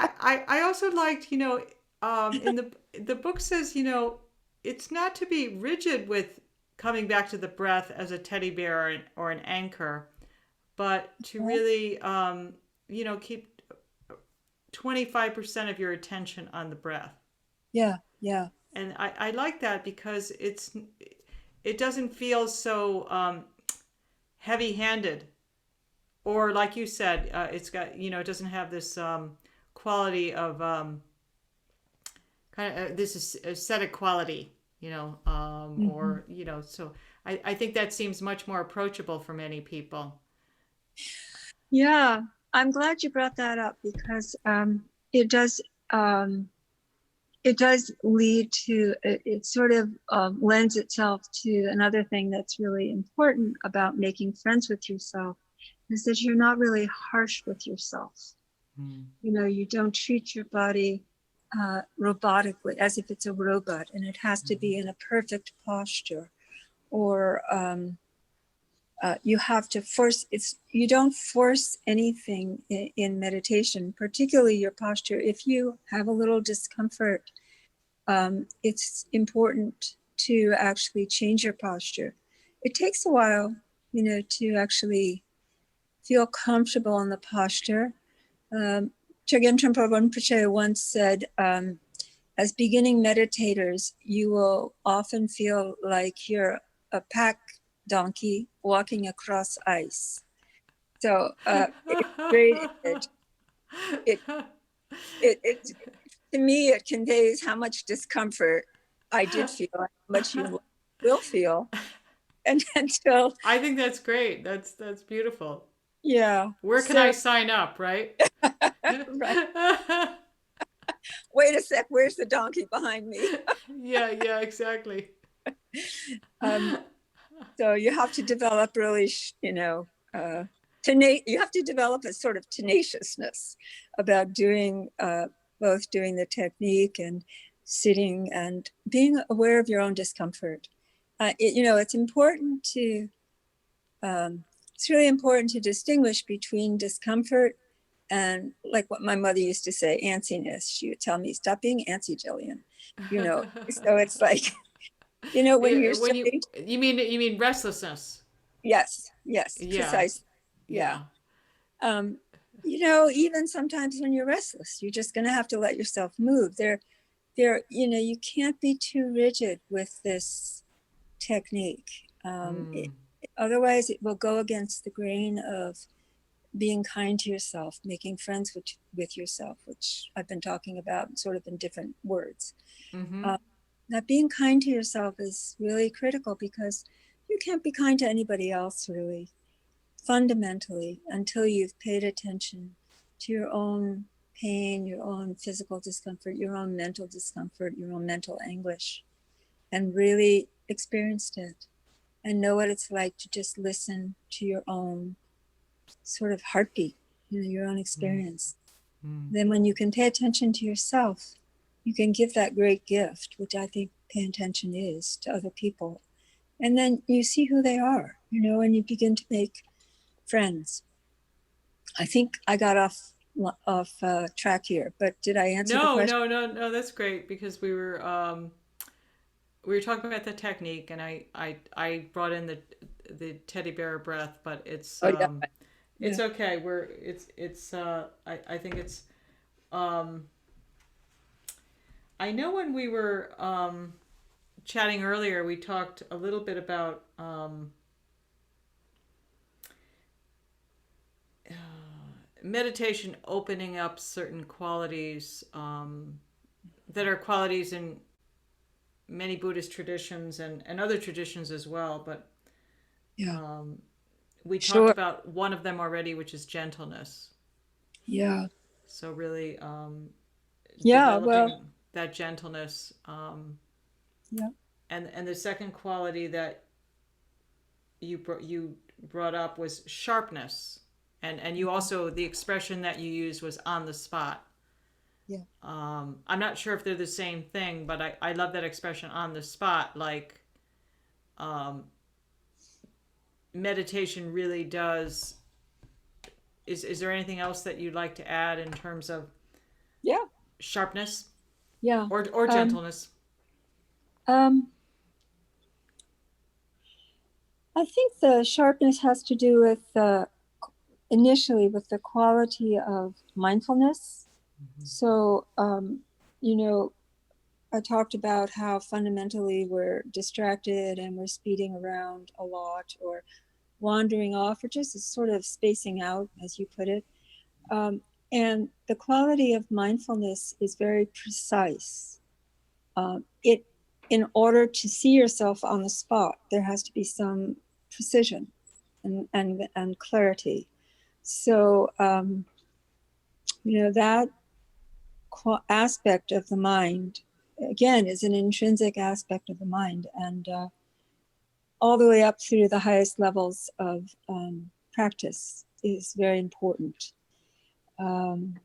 I also liked in the book says it's not to be rigid with coming back to the breath as a teddy bear or an anchor, but to really keep 25% of your attention on the breath. Yeah. And I like that because it doesn't feel so heavy-handed, or like you said, it's got it doesn't have this quality of kind of this aesthetic quality, or so I think that seems much more approachable for many people. Yeah, I'm glad you brought that up because it does lead to, it sort of lends itself to another thing that's really important about making friends with yourself, is that you're not really harsh with yourself. You don't treat your body robotically, as if it's a robot, and it has to be in a perfect posture, or you have to force. You don't force anything in meditation, particularly your posture. If you have a little discomfort, it's important to actually change your posture. It takes a while, to actually feel comfortable in the posture. Chogyam Trungpa once said, as beginning meditators, you will often feel like you're a pack donkey walking across ice. So it's great. It, it, to me, it conveys how much discomfort I did feel, how much you will feel. And until, I think that's great. That's beautiful. yeah. Where can I So, sign up, right? right. Wait a sec, where's the donkey behind me? Yeah, yeah, exactly. Um, so you have to develop really, you have to develop a sort of tenaciousness about doing both doing the technique and sitting and being aware of your own discomfort. It's important to, it's really important to distinguish between discomfort and, like what my mother used to say, antsiness. She would tell me, stop being antsy, Jillian. So it's like, when Yeah, you're when starting to, you mean restlessness. yes, Yeah. precisely. Yeah. Yeah. Um, even sometimes when you're restless, you're just going to have to let yourself move. You can't be too rigid with this technique. Mm. Otherwise, it will go against the grain of being kind to yourself, making friends with yourself, which I've been talking about sort of in different words. Mm-hmm. Uh, that being kind to yourself is really critical, because you can't be kind to anybody else, really, fundamentally, until you've paid attention to your own pain, your own physical discomfort, your own mental discomfort, your own mental anguish, and really experienced it and know what it's like to just listen to your own sort of heartbeat, your own Mm. experience. Mm. Then when you can pay attention to yourself, you can give that great gift, which I think paying attention is, to other people. And then you see who they are, and you begin to make friends. I think I got off track here, but did I answer the No, question? no, no, no. That's great because we were talking about the technique, and I brought in the teddy bear breath, but Oh yeah, it's yeah. okay. I think it's um I know when we were chatting earlier, we talked a little bit about meditation opening up certain qualities that are qualities in many Buddhist traditions and other traditions as well. But Yeah, um, we talked sure. about one of them already, which is gentleness. Yeah, So really yeah. Well, developing that gentleness. yeah, And the second quality that you brought up was sharpness, and you also the expression that you used was on the spot. yeah, I'm not sure if they're the same thing, but I love that expression on the spot. Like um, meditation really does. Is there anything else that you'd like to add in terms of yeah, sharpness yeah. or Um, gentleness? um, I think the sharpness has to do with initially with the quality of mindfulness. So, you know, I talked about how fundamentally we're distracted and we're speeding around a lot, or wandering off, or just sort of spacing out, as you put it. Um, and the quality of mindfulness is very precise. It, in order to see yourself on the spot, there has to be some precision and clarity. So, that aspect of the mind, again, is an intrinsic aspect of the mind, and all the way up through the highest levels of practice is very important. Um,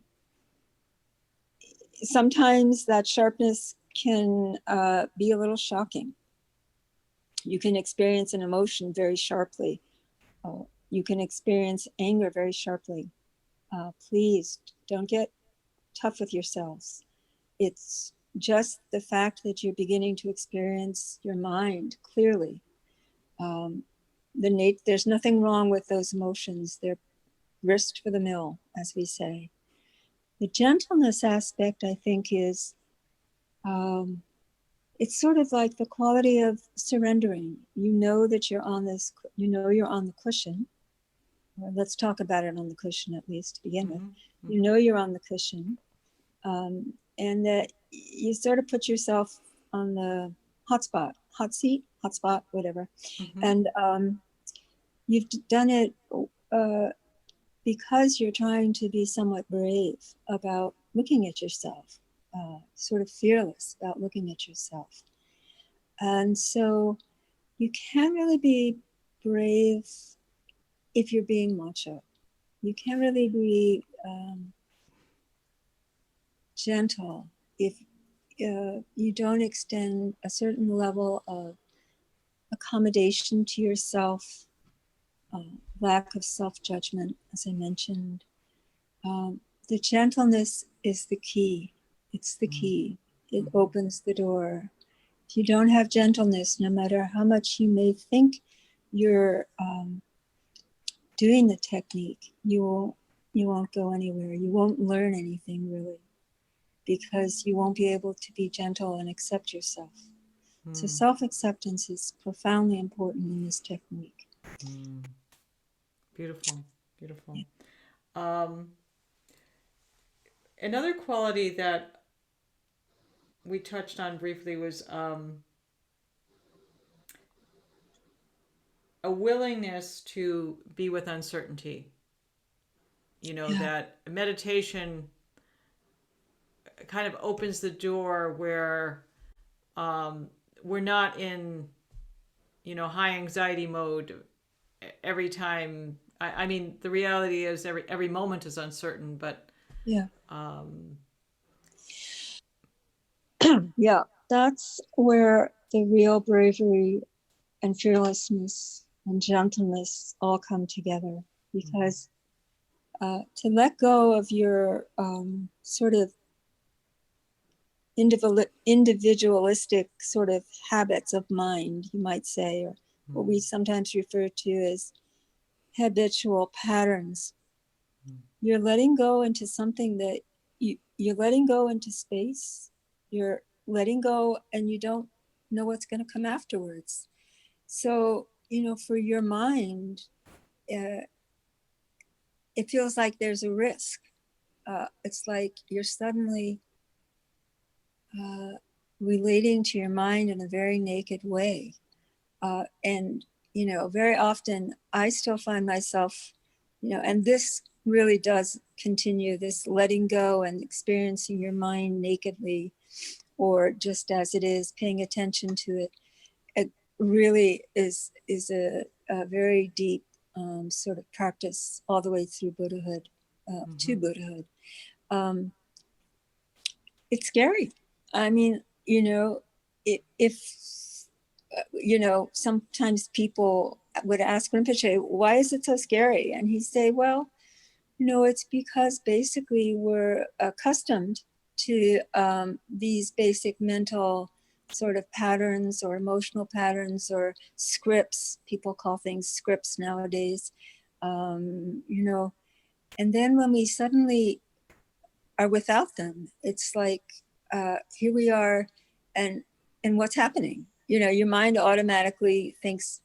sometimes that sharpness can be a little shocking. You can experience an emotion very sharply. You can experience anger very sharply. Please don't get tough with yourselves. It's just the fact that you're beginning to experience your mind clearly. Um, there's nothing wrong with those emotions. They're grist for the mill, as we say. The gentleness aspect, I think, is it's sort of like the quality of surrendering. You know that you're on this, you know you're on the cushion. Well, let's talk about it on the cushion at least to begin with. You know you're on the cushion, and that you sort of put yourself on the hot seat, whatever. And you've done it because you're trying to be somewhat brave about looking at yourself, sort of fearless about looking at yourself. And so you can't really be brave if you're being macho. You can't really be gentle if you don't extend a certain level of accommodation to yourself, lack of self-judgment, as I mentioned. The gentleness is the key. It's the key. It opens the door. If you don't have gentleness, no matter how much you may think you're doing the technique, you won't go anywhere. You won't learn anything really, because you won't be able to be gentle and accept yourself. So self-acceptance is profoundly important in this technique. Beautiful, beautiful. Another quality that we touched on briefly was a willingness to be with uncertainty. You know, that meditation kind of opens the door where we're not in, high anxiety mode every time. I mean, the reality is every moment is uncertain, but yeah. Yeah, that's where the real bravery and fearlessness and gentleness all come together, because to let go of your sort of individualistic sort of habits of mind, you might say, or what we sometimes refer to as habitual patterns. You're letting go into something that you're letting go into space. You're letting go, and you don't know what's going to come afterwards. So, for your mind, it feels like there's a risk. It's like you're suddenly relating to your mind in a very naked way. And, very often I still find myself, and this really does continue, this letting go and experiencing your mind nakedly, or just as it is, paying attention to it. It really is a very deep sort of practice all the way through Buddhahood, to Buddhahood. It's scary. I mean, if sometimes people would ask Rinpoche, why is it so scary? And he'd say, well, it's because basically we're accustomed to these basic mental sort of patterns or emotional patterns or scripts. People call things scripts nowadays, and then when we suddenly are without them, it's like, here we are, and what's happening? Your mind automatically thinks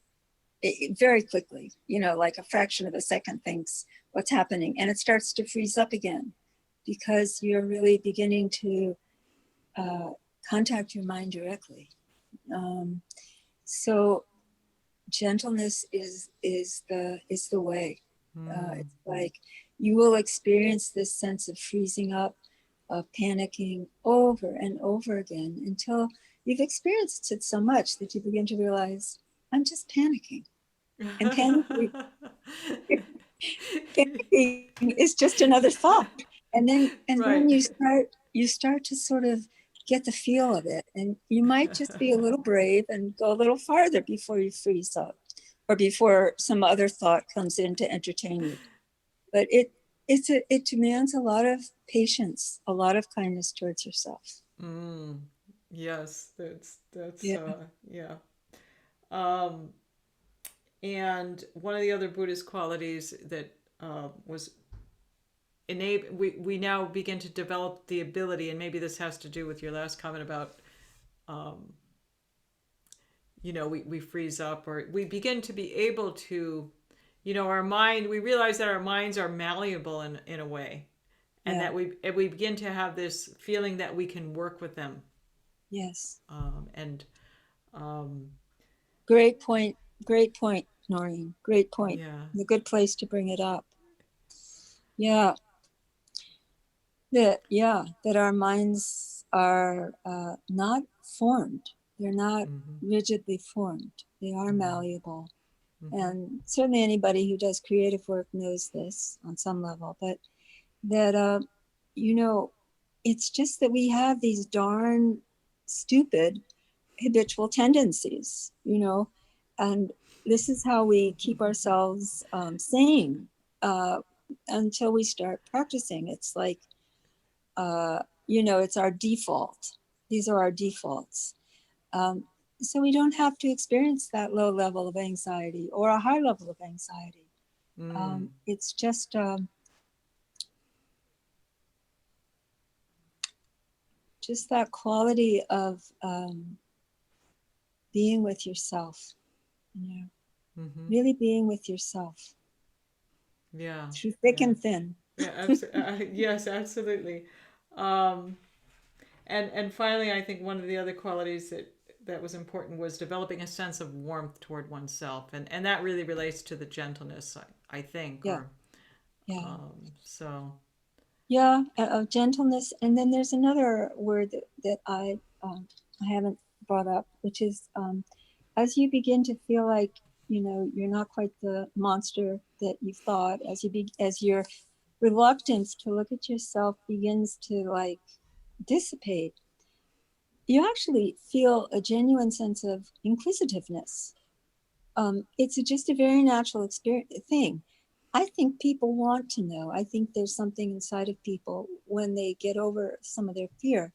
very quickly, like a fraction of a second thinks what's happening, and it starts to freeze up again, because you're really beginning to contact your mind directly. So gentleness is the way. It's like you will experience this sense of freezing up, of panicking over and over again, until you've experienced it so much that you begin to realize, I'm just panicking. And panicking is just another thought. And then Right. you start you start to sort of get the feel of it, and you might just be a little brave and go a little farther before you freeze up, or before some other thought comes in to entertain you. But it demands a lot of patience, a lot of kindness towards yourself. Mm, yes, that's Yeah, yeah. Um, and one of the other Buddhist qualities that was enable we now begin to develop the ability, and maybe this has to do with your last comment about um, we freeze up, or we begin to be able to, our mind, we realize that our minds are malleable in a way, and yeah, that we begin to have this feeling that we can work with them. yes. And Great point. Great point, Noreen. Great point. yeah. A good place to bring it up. Yeah, that our minds are not formed. They're not Mm-hmm. rigidly formed. They are Mm-hmm. malleable. Mm-hmm. And certainly anybody who does creative work knows this on some level. But that, you know, it's just that we have these darn stupid habitual tendencies, and this is how we keep ourselves sane uh, until we start practicing. It's like, it's our default. These are our defaults. Um, so we don't have to experience that low level of anxiety or a high level of anxiety. Mm. It's just that quality of being with yourself, you know, Mm-hmm. really being with yourself Yeah. through thick Yeah. and thin. Yeah. Yes, absolutely. Um, and finally, I think one of the other qualities that was important was developing a sense of warmth toward oneself, and that really relates to the gentleness, I think, Yeah, or yeah, so. yeah, of gentleness. And then there's another word that I haven't brought up, which is as you begin to feel like you're not quite the monster that you thought, as your reluctance to look at yourself begins to like dissipate, you actually feel a genuine sense of inquisitiveness. It's just a very natural experience thing. I think people want to know. I think there's something inside of people when they get over some of their fear.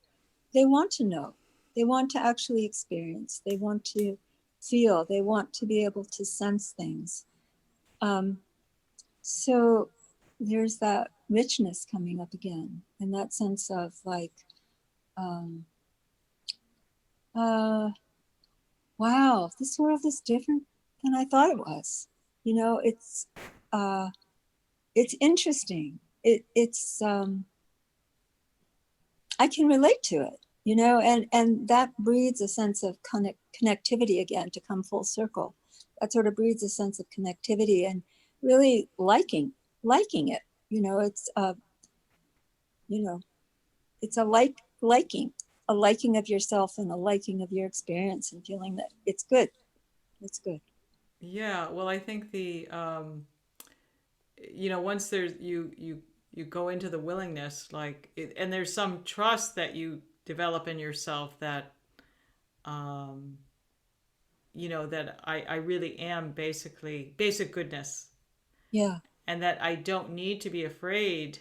They want to know. They want to actually experience. They want to feel. They want to be able to sense things. Um, so there's that richness coming up again, and that sense of like, um, uh, wow, this world is different than I thought it was. You know, uh, it's interesting. It's I can relate to it, and that breeds a sense of connectivity again, to come full circle. That sort of breeds a sense of connectivity and really liking it. You know, it's you know, it's a liking of yourself and a liking of your experience and feeling that it's good. It's good. Yeah. Well, I think once you go into the willingness, and there's some trust that you develop in yourself that um, that I really am basically basic goodness, Yeah. and that I don't need to be afraid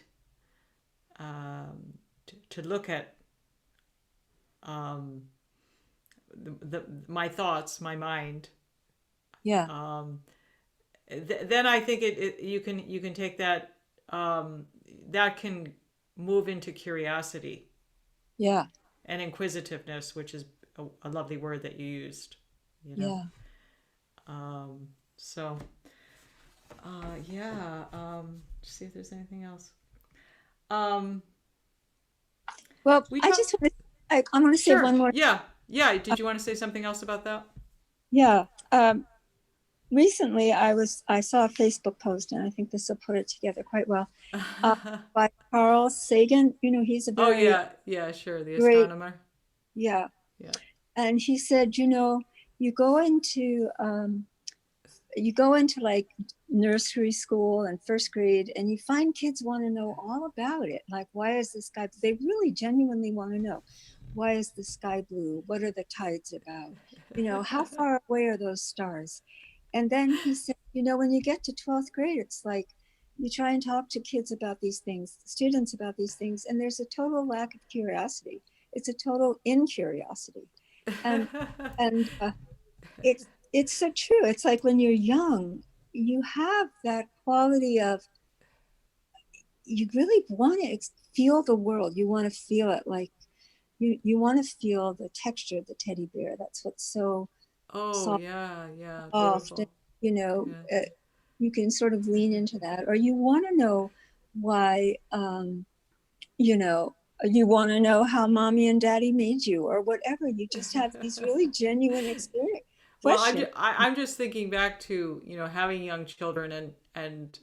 to look at um, my thoughts, my mind. Yeah. Um, then I think you can take that that can move into curiosity Yeah. and inquisitiveness, which is a lovely word that you used. You know, Yeah. um, so yeah. See if there's anything else. Um, Well, we I talk. just want to, I want to say Sure. one more. Yeah. Yeah. Did you want to say something else about that? Yeah. Recently, I saw a Facebook post, and I think this will put it together quite well. By Carl Sagan. He's a Oh very yeah. Yeah. Sure. The great, astronomer. yeah. Yeah. And he said, you go into you go into like nursery school and first grade, and you find kids want to know all about it. Like, why is the sky? They really genuinely want to know, why is the sky blue? What are the tides about? How far away are those stars? And then he said, when you get to 12th grade, it's like you try and talk to kids about these things, students about these things, and there's a total lack of curiosity. It's a total incuriosity. And and it's so true. It's like when you're young, you have that quality of, you really want to feel the world. You want to feel it, like you want to feel the texture of the teddy bear. That's what's so Oh, soft, yeah, yeah, and beautiful. you know Yeah. uh, you can sort of lean into that, or you want to know why, you know you want to know how mommy and daddy made you, or whatever. You just have these really genuine experience Well, questions. I'm just thinking back to, having young children, and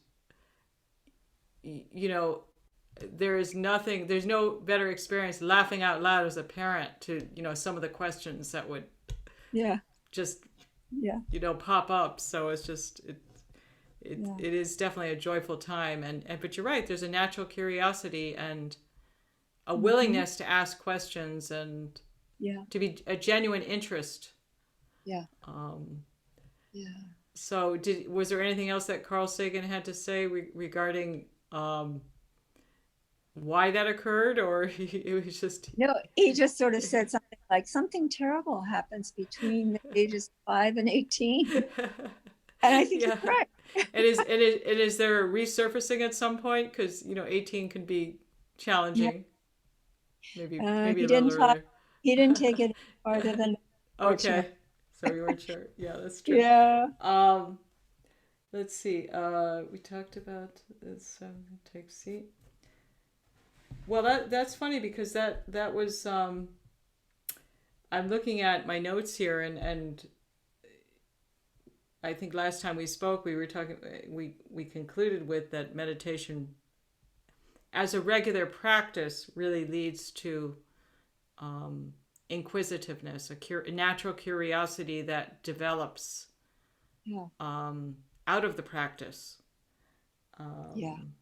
you know, there's no better experience laughing out loud as a parent to, some of the questions that would Yeah, just, yeah, pop up. So it's just, yeah. it is definitely a joyful time. And but you're right, there's a natural curiosity and a Hmm. willingness to ask questions and Yeah, to be a genuine interest. yeah, Um, yeah. so was there anything else that Carl Sagan had to say regarding why that occurred, or it was just No, he just sort of said something like, something terrible happens between the ages of 5 and 18. And I think he's yeah. right. And is there a resurfacing at some point? Because 18 can be Yeah. challenging. Maybe He a little didn't talk, earlier. he didn't take it farther than, Okay, fortunately. so we weren't sure. Yeah, that's true. Yeah. Um, let's see. We talked about this. Take a seat. Well, that's funny because that was. I'm looking at my notes here, and I think last time we spoke, we were talking. We concluded with that meditation as a regular practice really leads to um, inquisitiveness, a natural curiosity that develops Yeah. um, out of the practice. Yeah. Um,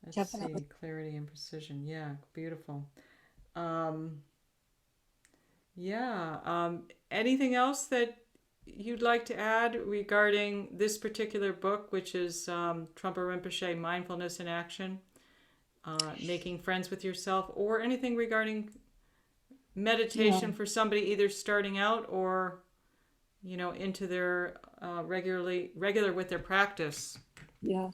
let's Definitely. see, clarity and precision. Yeah, beautiful. Um, yeah. Anything else that you'd like to add regarding this particular book, which is Trungpa Rinpoche, Mindfulness in Action, Making Friends with Yourself, or anything regarding Yeah. meditation for somebody either starting out or into their regular with their practice? Yeah.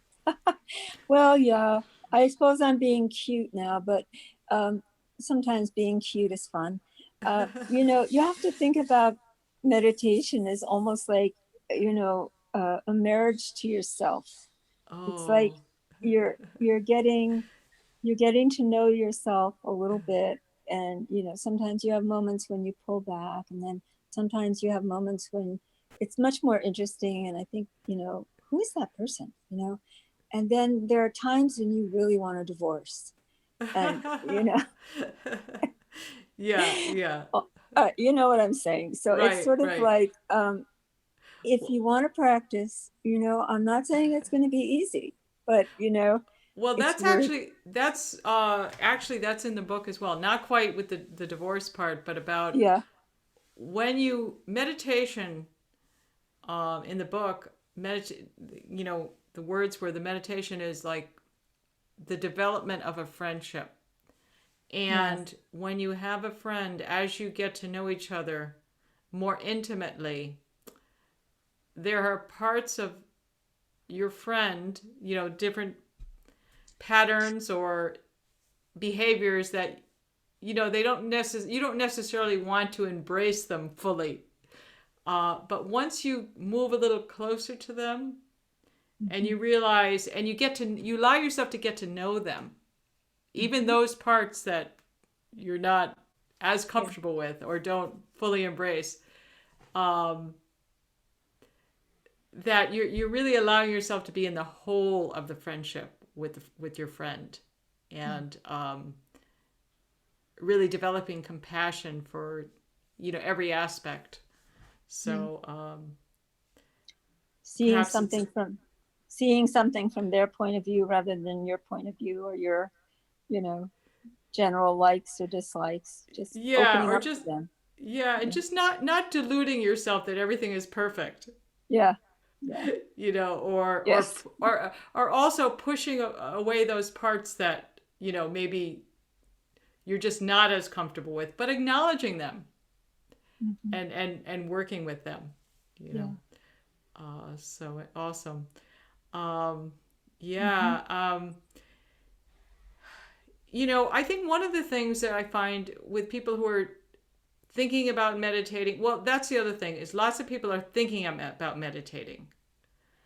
Well, yeah. I suppose I'm being cute now, but um, sometimes being cute is fun. You have to think about meditation as almost like, a marriage to yourself. It's like Oh. you're getting you're getting to know yourself a little bit, and sometimes you have moments when you pull back, and then sometimes you have moments when it's much more interesting, and I think, who is that person, and then there are times when you really want a divorce, and Yeah, yeah. you know what I'm saying. So it's Right, sort of right. like, if Well, you want to practice, I'm not saying it's going to be easy, but well, it's that's worth. actually that's in the book as well. Not quite with the divorce part, but about Yeah, when you meditation in the book, the words where the meditation is like the development of a friendship. yeah, And when you have a friend, as you get to know each other more intimately, there are parts of your friend, different patterns or behaviors that you don't necessarily want to embrace them fully. But once you move a little closer to them and hmm, you realize and you allow yourself to get to know them, even hmm, those parts that you're not as yeah, comfortable with or don't fully embrace, um, that you're really allowing yourself to be in the whole of the friendship with your friend, yeah, and really developing compassion for every aspect. yeah. So seeing Perhaps it's, something from seeing something from their point of view rather than your point of view or your, you know, general likes or dislikes, just yeah, opening or up to just, them. yeah, and Yeah. just not deluding yourself that everything is perfect, Yeah. Yeah. you know, Yes. or also pushing away those parts that, you know, maybe you're just not as comfortable with, but acknowledging them Mm-hmm. and working with them, you know. Yeah. So awesome. Um, Mm-hmm. yeah. You know, I think one of the things that I find with people who are thinking about meditating, well, that's the other thing, is lots of people are thinking about meditating.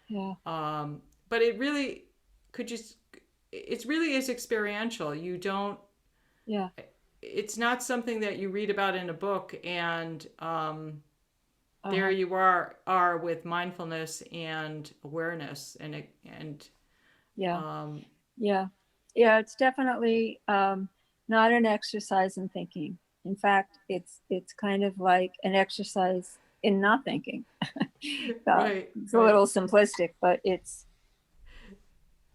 Yeah. Um, but it really could just, it really is experiential. You don't, Yeah. it's not something that you read about in a book and there Uh-huh. you are with mindfulness and awareness and Yeah. um, Yeah. Yeah. It's definitely not an exercise in thinking. In fact, it's kind of like an exercise in not thinking. right, It's a right. little simplistic, but it's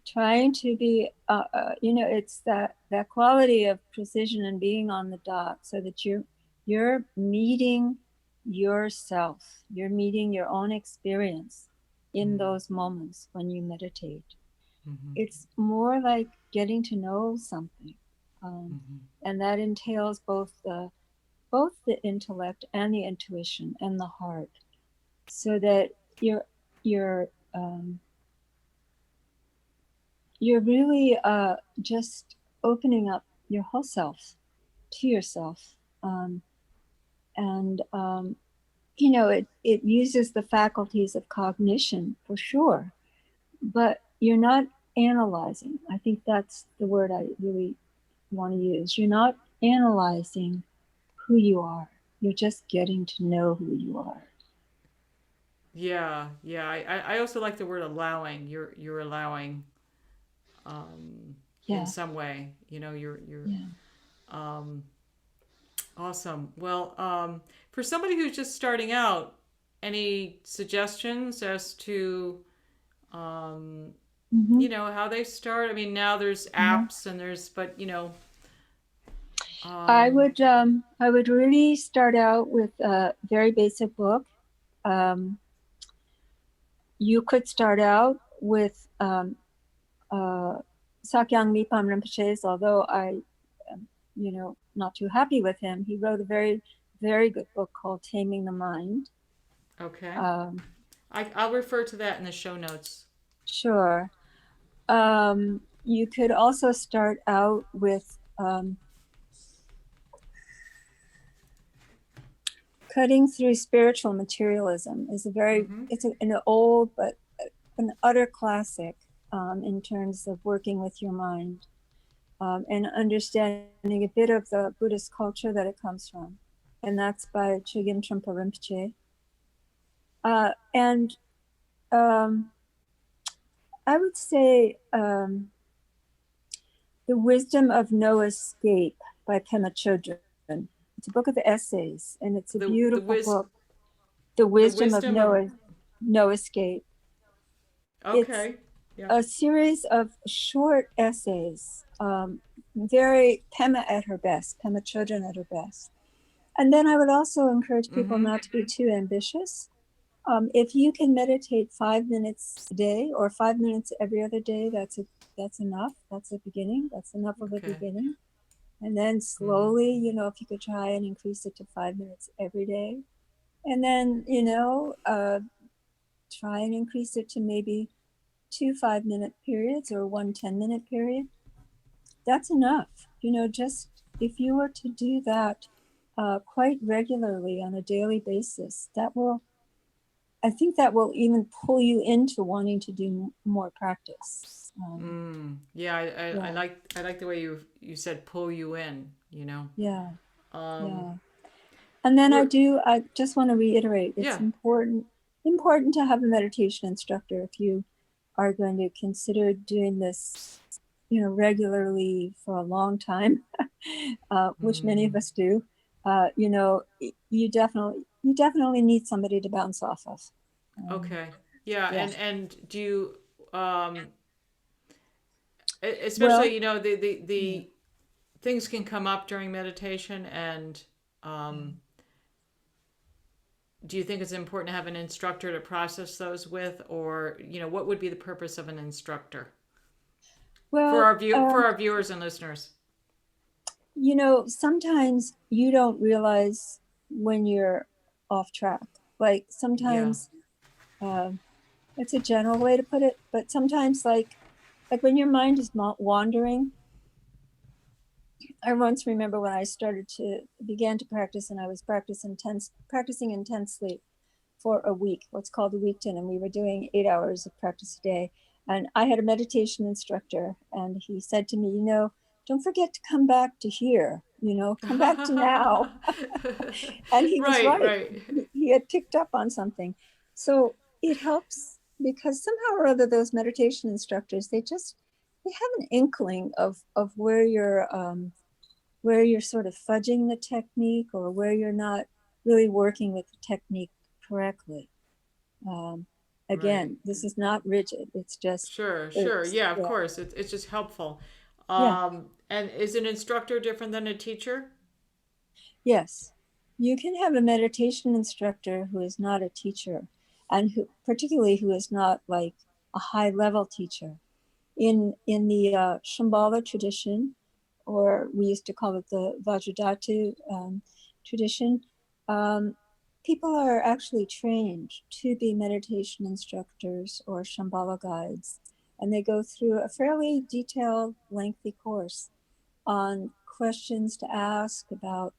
trying to be, you know, it's that quality of precision and being on the dot, so that you're meeting yourself, you're meeting your own experience in Mm, those moments when you meditate. mm-hmm, It's more like getting to know something, um, mm-hmm. and that entails both the intellect and the intuition and the heart, so that you're um, you're really just opening up your whole self to yourself. And you know, it uses the faculties of cognition for sure, but you're not analyzing. I think that's the word I really want to use. You're not analyzing who you are, you're just getting to know who you are. Yeah, yeah. I also like the word allowing. You're allowing in Yeah. some way. You know, you're Yeah. um, awesome. Well, for somebody who's just starting out, any suggestions as to Mm-hmm. you know how they start? I mean, now there's Yeah. apps and there's, but you know, I would really start out with a very basic book. Um, you could start out with uh, Sakyong Mipam Rinpoche's, although I am, you know, not too happy with him. He wrote a very, very good book called Taming the Mind. okay. Um, I'll refer to that in the show notes. sure. You could also start out with Cutting Through Spiritual Materialism. Is a very, Mm-hmm. it's an old but an utter classic in terms of working with your mind, and understanding a bit of the Buddhist culture that it comes from. And that's by Chogyam Trungpa Rinpoche. And I would say The Wisdom of No Escape by Pema Chodron. It's a book of essays, and it's a The beautiful book. The the Wisdom of wisdom of, No Escape. It's okay. Yeah. a series of short essays, very Pema at her best, Pema Chodron at her best. And then I would also encourage people Mm-hmm. not to be too ambitious. If you can meditate 5 minutes a day or 5 minutes every other day, that's enough. That's a beginning. That's enough of a Okay. beginning. And then Mm-hmm. slowly, you know, if you could try and increase it to 5 minutes every day, and then, you know, try and increase it to maybe 2 5-minute periods or 1 10-minute period. That's enough. You know, just if you were to do that quite regularly on a daily basis, that will, I think that will even pull you into wanting to do more practice. Yeah, Yeah, I like the way you said pull you in. You know, yeah, um, yeah. And then we're I just want to reiterate, it's yeah. important to have a meditation instructor if you are going to consider doing this, you know, regularly for a long time, which many of Mm, us do. You know, you definitely need somebody to bounce off of. Um, okay. Yeah, Yeah. and do you especially Well, you know yeah. the things can come up during meditation, and um, do you think it's important to have an instructor to process those with, or you know, what would be the purpose of an instructor for Well, our for our viewers and listeners? sometimes you don't realize when you're off track. Like Yeah. sometimes, it's a general way to put it, but sometimes, like when your mind is wandering. I once remember when I began to practice, and I was practicing intense sleep for a week, what's called a weekend, and we were doing 8 hours of practice a day. And I had a meditation instructor, and he said to me, don't forget to come back to here, come back to now. And he was Right, right. right. He had picked up on something. So it helps because somehow or other, those meditation instructors, they have an inkling of where you're sort of fudging the technique or where you're not really working with the technique correctly. Um, Right. Again, this is not rigid. It's just, Sure, sure. Yeah, of yeah, course. It's just helpful. yeah, And is an instructor different than a teacher? yes. You can have a meditation instructor who is not a teacher, and particularly who is not like a high level teacher. In the Shambhala tradition, or we used to call it the Vajradhatu tradition, um, people are actually trained to be meditation instructors or Shambhala guides, and they go through a fairly detailed, lengthy course on questions to ask about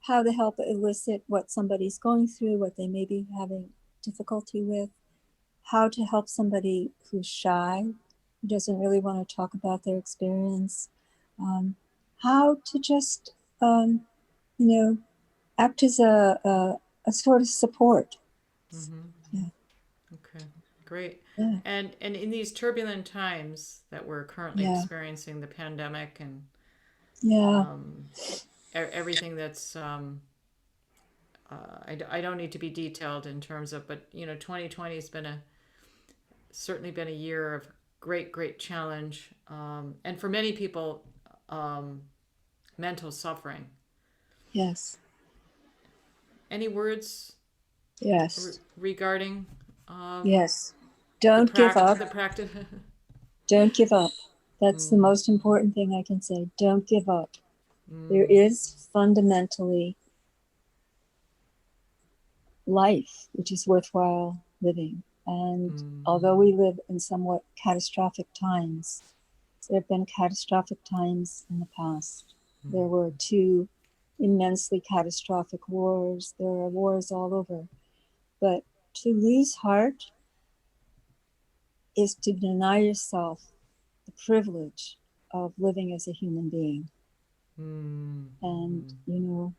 how to help elicit what somebody's going through, what they may be having difficulty with, how to help somebody who's shy, who doesn't really want to talk about their experience, um, how to just, you know, act as a sort of support. Mm-hmm. Yeah, Okay, great. yeah, And in these turbulent times that we're currently yeah, experiencing, the pandemic and yeah, um, everything that's I don't need to be detailed in terms of, but you know, 2020 has been a certainly been a year of great challenge, and for many people, um, mental suffering. yes, Any words yes, regarding yes. Don't give up. the practice? Don't give up. That's the mm, most important thing I can say. Don't give up. There mm, is fundamentally life which is worthwhile living. And mm, although we live in somewhat catastrophic times, there have been catastrophic times in the past. mm, There were two immensely catastrophic wars. There are wars all over. But to lose heart is to deny yourself the privilege of living as a human being. mm, And, mm.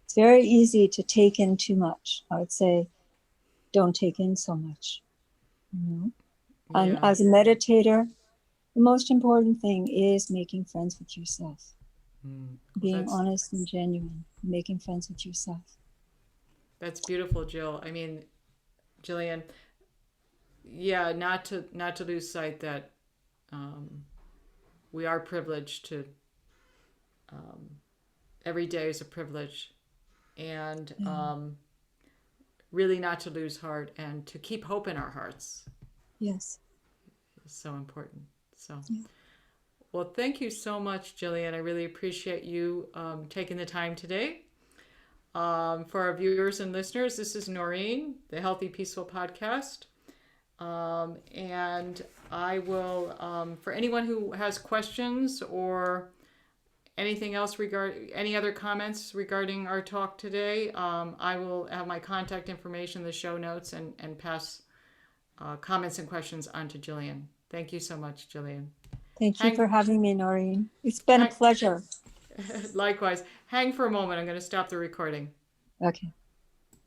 it's very easy to take in too much. I would say, don't take in so much. You know? And Yeah, as a meditator, the most important thing is making friends with yourself, well, being honest and genuine, making friends with yourself. that's beautiful, Jill. I mean, Jillian, yeah, not to lose sight that um, we are privileged to um, every day is a privilege, and Yeah. really not to lose heart and to keep hope in our hearts Yes. is so important. So, Yeah. well, thank you so much, Jillian. I really appreciate you taking the time today. For our viewers and listeners, this is Noreen, the Healthy Peaceful Podcast. And I will, for anyone who has questions or anything else any other comments regarding our talk today, I will have my contact information in the show notes and pass comments and questions on to Jillian. Thank you so much, Jillian. Thank you Hang, for having me, Noreen. It's been a hang, pleasure. likewise. Hang for a moment. I'm going to stop the recording. Okay.